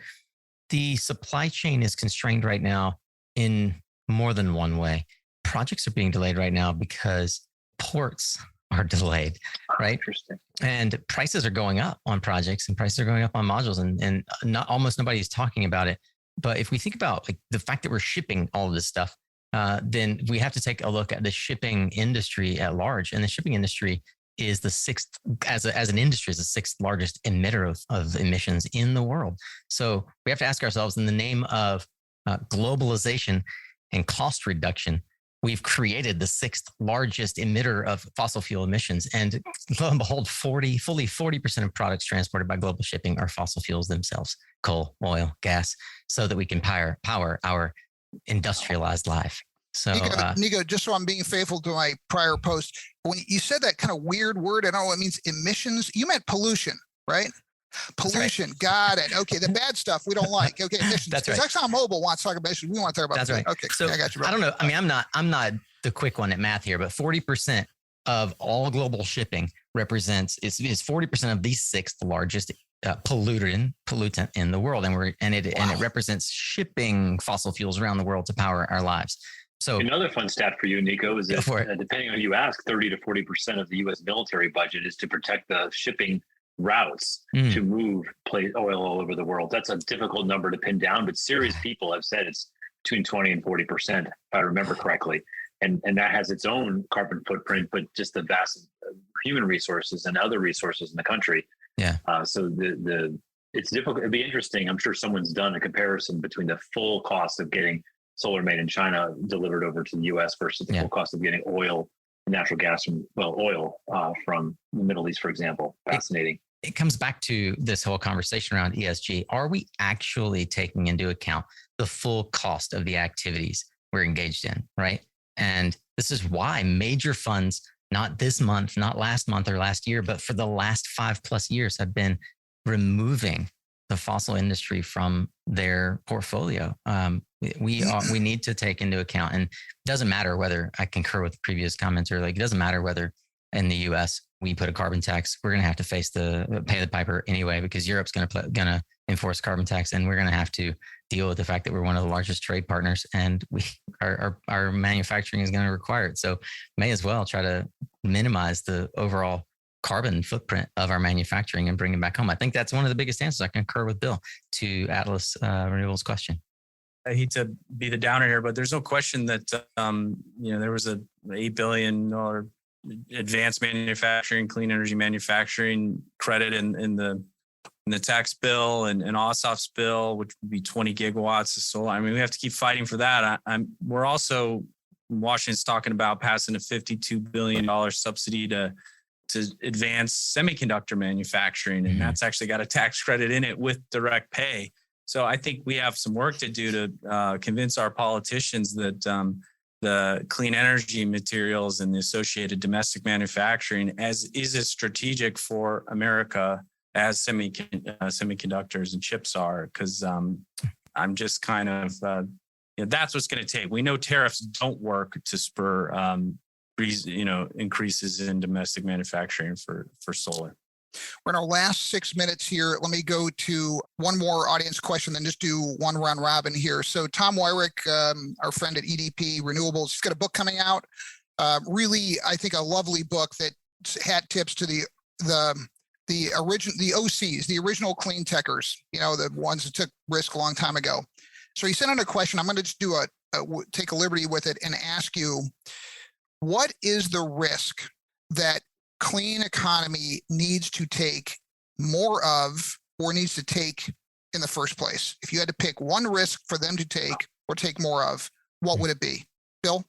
the supply chain is constrained right now in more than one way. Projects are being delayed right now because ports are delayed, right? Interesting. And prices are going up on projects and prices are going up on modules and not almost nobody's talking about it. But if we think about the fact that we're shipping all of this stuff, then we have to take a look at the shipping industry at large. And the shipping industry is the sixth, as an industry, is the sixth largest emitter of emissions in the world. So we have to ask ourselves, in the name of globalization and cost reduction, we've created the sixth largest emitter of fossil fuel emissions. And lo and behold, fully 40% of products transported by global shipping are fossil fuels themselves, coal, oil, gas, so that we can power our industrialized life. So Nico, just so I'm being faithful to my prior post, when you said that kind of weird word, I don't know, it means emissions, you meant pollution, right? Pollution. Right. Got it. Okay. The bad stuff we don't like. Okay. Emissions. That's right. ExxonMobil wants to talk about emissions. We want to talk about that's right. Okay. So I got you. Bro. I don't know. I mean, I'm not the quick one at math here, but 40% of all global shipping is 40% of the sixth largest pollutant in the world. And it represents shipping fossil fuels around the world to power our lives. So another fun stat for you, Nico, is that depending on who you ask, 30 to 40% of the U.S. military budget is to protect the shipping routes to move oil all over the world. That's a difficult number to pin down, but serious people have said it's between 20 and 40%, if I remember correctly. And that has its own carbon footprint, but just the vast human resources and other resources in the country. Yeah. So it's difficult. It'd be interesting. I'm sure someone's done a comparison between the full cost of getting solar made in China delivered over to the U.S. versus the full cost of getting oil, natural gas from the Middle East, for example. Fascinating. It comes back to this whole conversation around ESG. Are we actually taking into account the full cost of the activities we're engaged in, right? And this is why major funds, not this month, not last month or last year, but for the last 5+ years have been removing the fossil industry from their portfolio. We need to take into account, and it doesn't matter whether I concur with the previous commenter, it doesn't matter whether in the U.S., we put a carbon tax, we're going to have to pay the piper anyway, because Europe's going to enforce carbon tax, and we're going to have to deal with the fact that we're one of the largest trade partners, and our manufacturing is going to require it. So may as well try to minimize the overall carbon footprint of our manufacturing and bring it back home. I think that's one of the biggest answers. I concur with Bill to Atlas Renewables question. I hate to be the downer here, but there's no question that there was a $8 billion advanced manufacturing, clean energy manufacturing credit in the tax bill and Ossoff's bill, which would be 20 gigawatts of solar. I mean, we have to keep fighting for that. We're also, Washington's talking about passing a $52 billion subsidy to advance semiconductor manufacturing, and that's actually got a tax credit in it with direct pay. So I think we have some work to do to convince our politicians that the clean energy materials and the associated domestic manufacturing is as strategic for America as semiconductors and chips are. Because I'm just kind of, that's what's going to take. We know tariffs don't work to spur, increases in domestic manufacturing for solar. We're in our last 6 minutes here. Let me go to one more audience question, then just do one round robin here. So Tom Wyrick, our friend at EDP Renewables, he's got a book coming out. Really, I think a lovely book that hat tips to the OCs, the original clean techers, the ones that took risk a long time ago. So he sent out a question. I'm going to just do take a liberty with it and ask you, what is the risk that clean economy needs to take more of or needs to take in the first place? If you had to pick one risk for them to take or take more of, what would it be? Bill?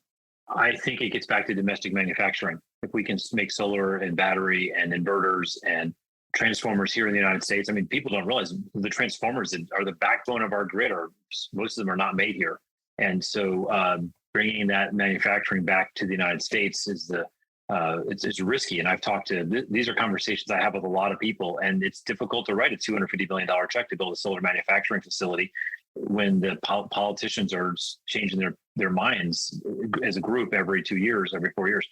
I think it gets back to domestic manufacturing. If we can make solar and battery and inverters and transformers here in the United States, I mean, people don't realize the transformers that are the backbone of our grid most of them are not made here. And so bringing that manufacturing back to the United States is it's risky. And I've talked to, these are conversations I have with a lot of people, and it's difficult to write a $250 billion check to build a solar manufacturing facility when the politicians are changing their minds as a group every 2 years, every 4 years.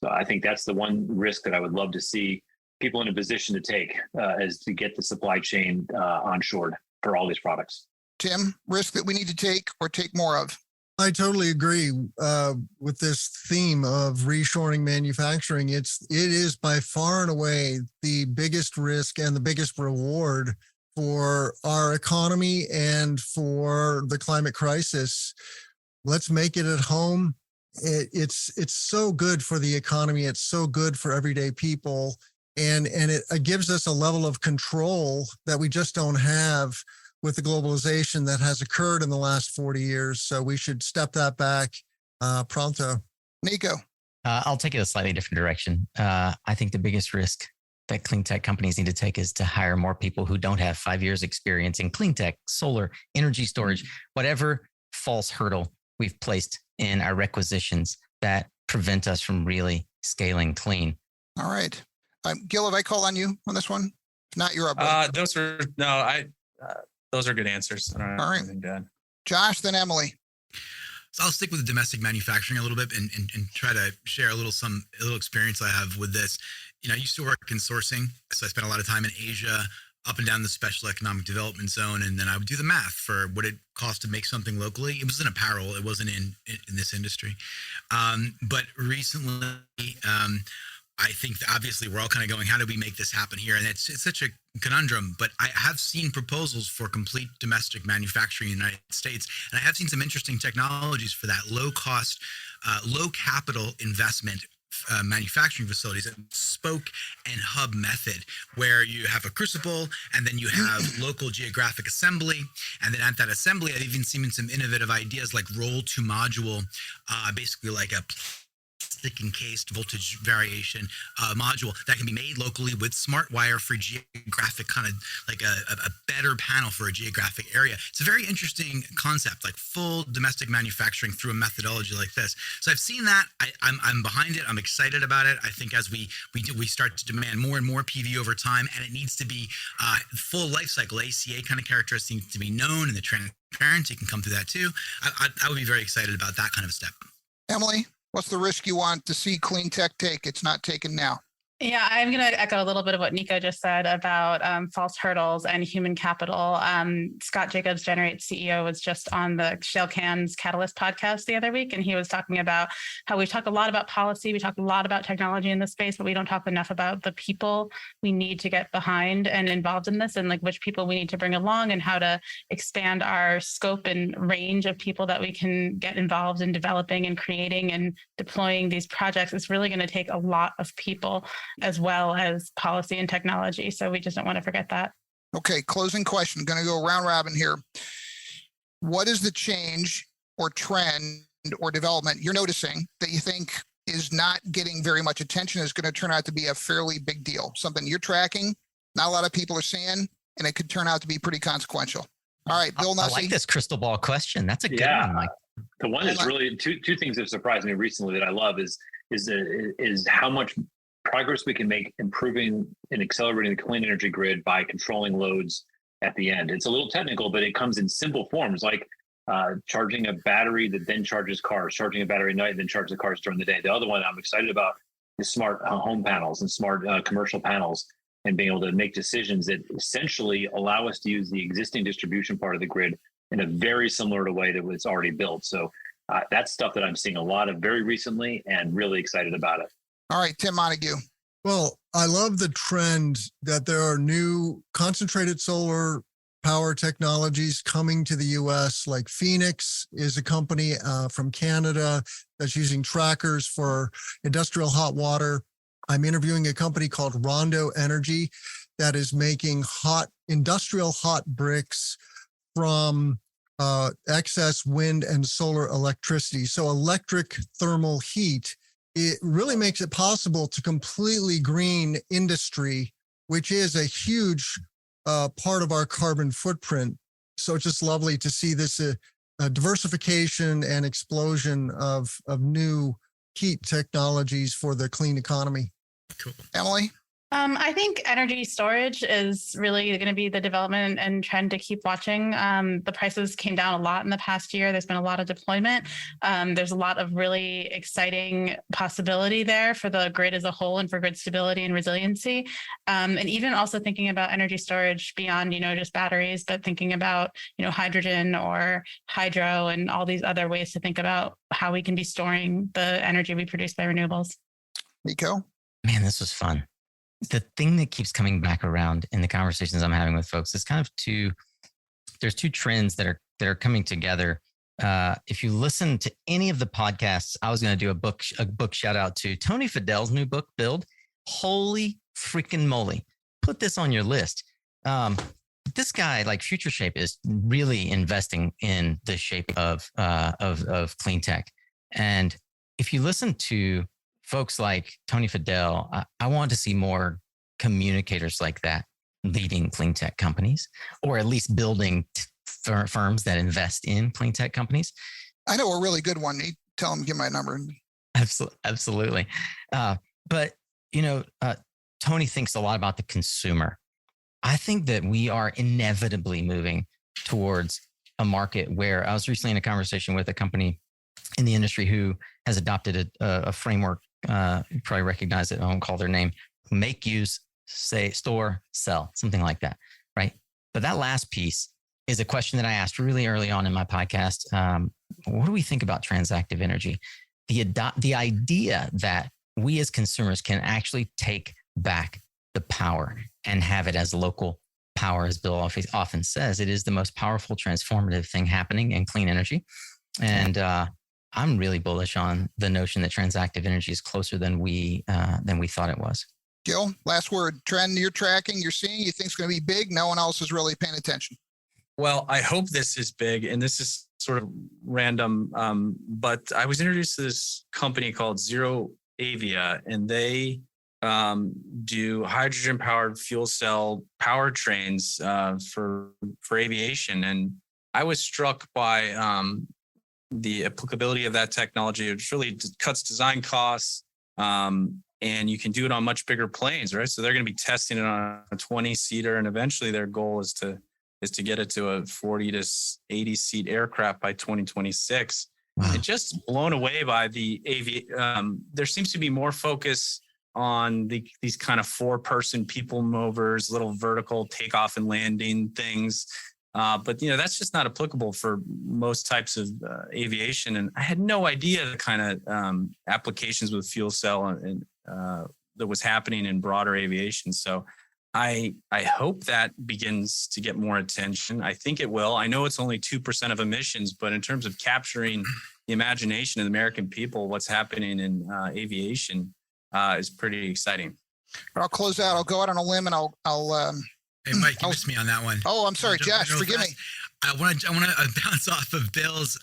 So I think that's the one risk that I would love to see people in a position to take is to get the supply chain onshored for all these products. Tim, risk that we need to take or take more of? I totally agree with this theme of reshoring manufacturing. It is by far and away the biggest risk and the biggest reward for our economy and for the climate crisis. Let's make it at home. It's so good for the economy. It's so good for everyday people. And it gives us a level of control that we just don't have with the globalization that has occurred in the last 40 years. So we should step that back pronto. Nico? I'll take it a slightly different direction. I think the biggest risk that clean tech companies need to take is to hire more people who don't have 5 years experience in clean tech, solar, energy storage, whatever false hurdle we've placed in our requisitions that prevent us from really scaling clean. All right. Gil, have I called on you on this one? If not, you're up. Those are good answers. All right. Josh, then Emily. So I'll stick with the domestic manufacturing a little bit and try to share a little experience I have with this. I used to work in sourcing, so I spent a lot of time in Asia, up and down the special economic development zone, and then I would do the math for what it cost to make something locally. It was in apparel; it wasn't in this industry. But recently, I think that obviously we're all kind of going, how do we make this happen here? And it's such a conundrum, but I have seen proposals for complete domestic manufacturing in the United States. And I have seen some interesting technologies for that low cost, low capital investment manufacturing facilities, a spoke and hub method, where you have a crucible and then you have local geographic assembly. And then at that assembly, I've even seen some innovative ideas like roll to module, basically like a stick encased voltage variation module that can be made locally with smart wire for geographic, kind of like a better panel for a geographic area. It's a very interesting concept, like full domestic manufacturing through a methodology like this. So I've seen that. I'm behind it. I'm excited about it. I think as we start to demand more and more PV over time, and it needs to be full life cycle ACA kind of characteristics need to be known, and the transparency can come through that too. I would be very excited about that kind of step. Emily, What's the risk you want to see clean tech take? It's not taken now. Yeah, I'm going to echo a little bit of what Nico just said about false hurdles and human capital. Scott Jacobs, Generate CEO, was just on the Shale Cans Catalyst podcast the other week, and he was talking about how we talk a lot about policy, we talk a lot about technology in this space, but we don't talk enough about the people we need to get behind and involved in this, and like which people we need to bring along, and how to expand our scope and range of people that we can get involved in developing and creating and deploying these projects. It's really going to take a lot of people, as well as policy and technology. So we just don't want to forget that. Okay, closing question. Going to go round robin here. What is the change or trend or development you're noticing that you think is not getting very much attention, is going to turn out to be a fairly big deal? Something you're tracking, not a lot of people are seeing, and it could turn out to be pretty consequential. All right, Bill Nussey. I like this crystal ball question. That's a good one, Mike. The one that's really two things that surprised me recently that I love is how much progress we can make improving and accelerating the clean energy grid by controlling loads at the end. It's a little technical, but it comes in simple forms like charging a battery that then charges cars, charging a battery at night and then charges the cars during the day. The other one I'm excited about is smart home panels and smart commercial panels, and being able to make decisions that essentially allow us to use the existing distribution part of the grid in a very similar way that was already built. So that's stuff that I'm seeing a lot of very recently and really excited about it. All right, Tim Montague. Well, I love the trend that there are new concentrated solar power technologies coming to the U.S. Like Phoenix is a company from Canada that's using trackers for industrial hot water. I'm interviewing a company called Rondo Energy that is making industrial hot bricks from excess wind and solar electricity. So electric thermal heat, it really makes it possible to completely green industry, which is a huge part of our carbon footprint. So it's just lovely to see this diversification and explosion of new heat technologies for the clean economy. Cool. Emily? I think energy storage is really going to be the development and trend to keep watching. The prices came down a lot in the past year. There's been a lot of deployment. There's a lot of really exciting possibility there for the grid as a whole and for grid stability and resiliency. And even also thinking about energy storage beyond, just batteries, but thinking about, hydrogen or hydro and all these other ways to think about how we can be storing the energy we produce by renewables. Nico? Man, this was fun. The thing that keeps coming back around in the conversations I'm having with folks is kind of there's two trends that are coming together. If you listen to any of the podcasts, I was going to do a book shout out to Tony Fadell's new book, Build. Holy freaking moly. Put this on your list. This guy, like Future Shape, is really investing in the shape of clean tech. And if you listen to folks like Tony Fadell, I want to see more communicators like that leading clean tech companies, or at least building firms that invest in clean tech companies. I know a really good one. Tell him, give my number. Absolutely. But, Tony thinks a lot about the consumer. I think that we are inevitably moving towards a market where I was recently in a conversation with a company in the industry who has adopted a framework. You probably recognize it. I won't call their name. Make, use, say, store, sell, something like that, right? But that last piece is a question that I asked really early on in my podcast. What do we think about transactive energy? The idea that we as consumers can actually take back the power and have it as local power, as Bill often says, it is the most powerful transformative thing happening in clean energy. And I'm really bullish on the notion that transactive energy is closer than we thought it was. Gil, last word. Trend you're tracking, you're seeing, you think it's going to be big. No one else is really paying attention. Well, I hope this is big, and this is sort of random, but I was introduced to this company called Zero Avia, and they do hydrogen-powered fuel cell powertrains for aviation. And I was struck by the applicability of that technology. It really cuts design costs, and you can do it on much bigger planes, right? So they're going to be testing it on a 20-seater, and eventually their goal is to get it to a 40 to 80 seat aircraft by 2026. Wow. And just blown away by there seems to be more focus on these kind of 4-person people movers, little vertical takeoff and landing things. But that's just not applicable for most types of aviation. And I had no idea the kind of applications with fuel cell and that was happening in broader aviation. So I hope that begins to get more attention. I think it will. I know it's only 2% of emissions, but in terms of capturing the imagination of the American people, what's happening in aviation is pretty exciting. I'll close out. I'll go out on a limb and I'll Hey, Mike, you missed me on that one. Oh, I'm sorry, Josh. Forgive me. I want to bounce off of Bill's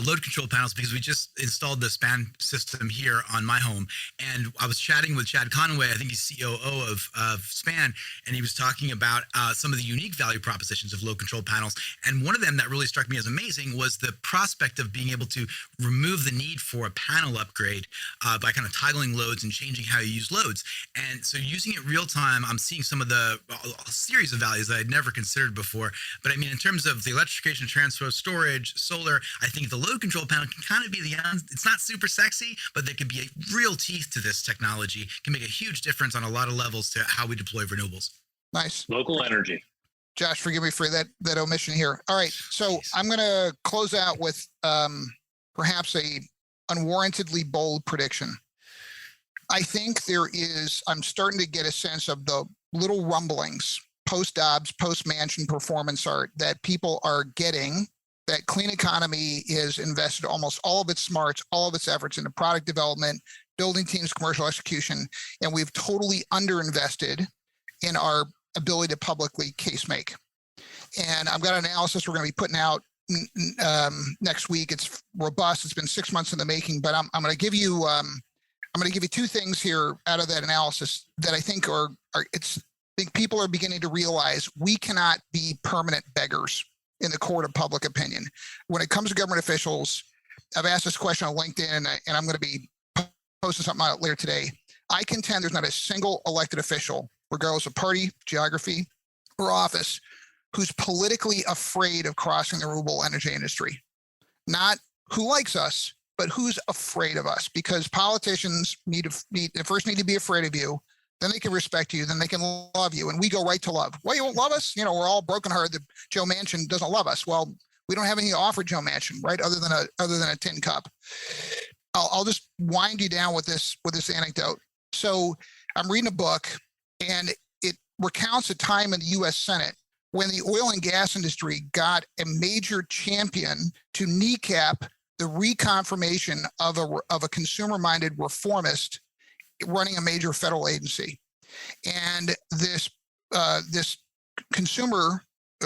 load control panels because we just installed the span system here on my home, and I was chatting with Chad Conway. I think he's COO of Span, and he was talking about some of the unique value propositions of load control panels. And one of them that really struck me as amazing was the prospect of being able to remove the need for a panel upgrade by kind of toggling loads and changing how you use loads. And so using it real time, I'm seeing some of a series of values that I'd never considered before. But I mean, in terms of the electrification, transfer, storage, solar, I think the load control panel can kind of be it's not super sexy, but there could be a real teeth to this technology, can make a huge difference on a lot of levels to how we deploy renewables. Nice. Local energy. Josh, forgive me for that omission here. All right. So I'm going to close out with perhaps a unwarrantedly bold prediction. I think I'm starting to get a sense of the little rumblings post-Dobbs, post-Manchin performance art that people are getting, that clean economy is invested almost all of its smarts, all of its efforts into product development, building teams, commercial execution, and we've totally underinvested in our ability to publicly case make. And I've got an analysis we're going to be putting out next week. It's robust. It's been 6 months in the making, but I'm going to give you two things here out of that analysis that I think I think people are beginning to realize we cannot be permanent beggars in the court of public opinion. When it comes to government officials, I've asked this question on LinkedIn, and I'm going to be posting something out later today. I contend there's not a single elected official, regardless of party, geography, or office, who's politically afraid of crossing the renewable energy industry. Not who likes us, but who's afraid of us, because politicians first need to be afraid of you. Then they can respect you. Then they can love you. And we go right to love. Well, you won't love us? We're all brokenhearted that Joe Manchin doesn't love us. Well, we don't have anything to offer Joe Manchin, right? Other than a tin cup. I'll just wind you down with this anecdote. So I'm reading a book, and it recounts a time in the U.S. Senate when the oil and gas industry got a major champion to kneecap the reconfirmation of a consumer-minded reformist running a major federal agency. And this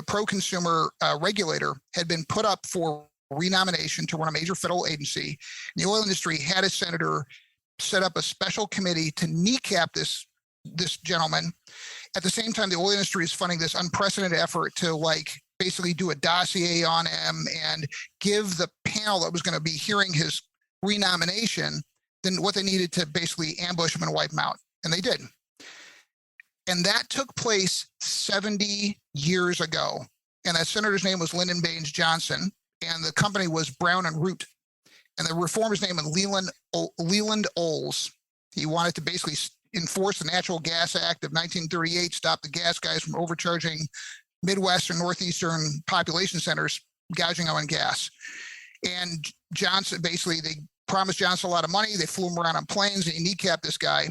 pro-consumer regulator had been put up for renomination to run a major federal agency. And the oil industry had a senator set up a special committee to kneecap this gentleman. At the same time, the oil industry is funding this unprecedented effort to basically do a dossier on him and give the panel that was going to be hearing his renomination then what they needed to basically ambush him and wipe him out. And they did. And that took place 70 years ago. And that senator's name was Lyndon Baines Johnson. And the company was Brown and Root. And the reformer's name was Leland Olds. He wanted to basically enforce the Natural Gas Act of 1938, stop the gas guys from overcharging Midwestern, Northeastern population centers, gouging them on gas. And Johnson, basically, they promised Johnson a lot of money. They flew him around on planes, and he kneecapped this guy.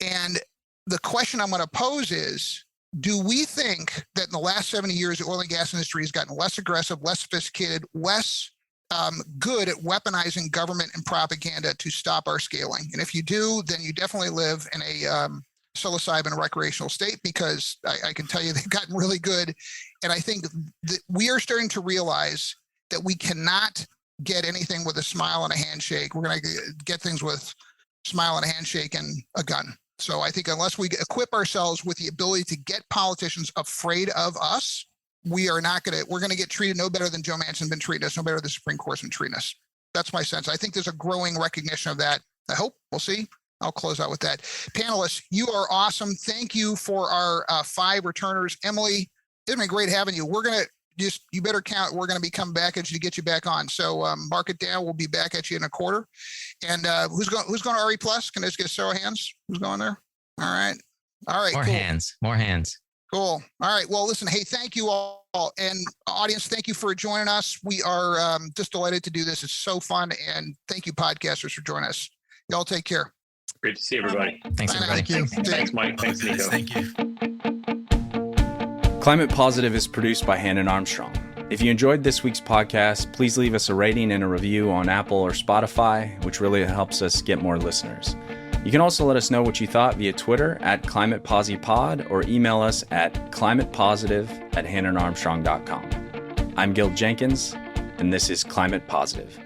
And the question I'm going to pose is, do we think that in the last 70 years, the oil and gas industry has gotten less aggressive, less sophisticated, less good at weaponizing government and propaganda to stop our scaling? And if you do, then you definitely live in a psilocybin recreational state, because I can tell you they've gotten really good. And I think that we are starting to realize that we cannot get anything with a smile and a handshake. We're going to get things with a smile and a handshake and a gun. So I think unless we equip ourselves with the ability to get politicians afraid of us, we're going to get treated no better than Joe Manchin's been treating us, no better than the Supreme Court's been treating us. That's my sense. I think there's a growing recognition of that. I hope. We'll see. I'll close out with that. Panelists, you are awesome. Thank you for our 5 returners. Emily, it's been great having you. We're going to you better count. We're going to be coming back at you to get you back on. So mark it down. We'll be back at you in a quarter. And who's going to RE Plus? Can I just get a show of hands? Who's going there? All right. More cool. More hands. Cool. All right. Well, listen, hey, thank you all. And audience, thank you for joining us. We are just delighted to do this. It's so fun. And thank you, podcasters, for joining us. Y'all take care. Great to see everybody. Thanks, everybody. Thank you. Thanks, Mike. Thanks, Nico. Thank you. Climate Positive is produced by Hannon Armstrong. If you enjoyed this week's podcast, please leave us a rating and a review on Apple or Spotify, which really helps us get more listeners. You can also let us know what you thought via Twitter at ClimatePosiPod or email us at climatepositive@hannonarmstrong.com. I'm Gil Jenkins, and this is Climate Positive.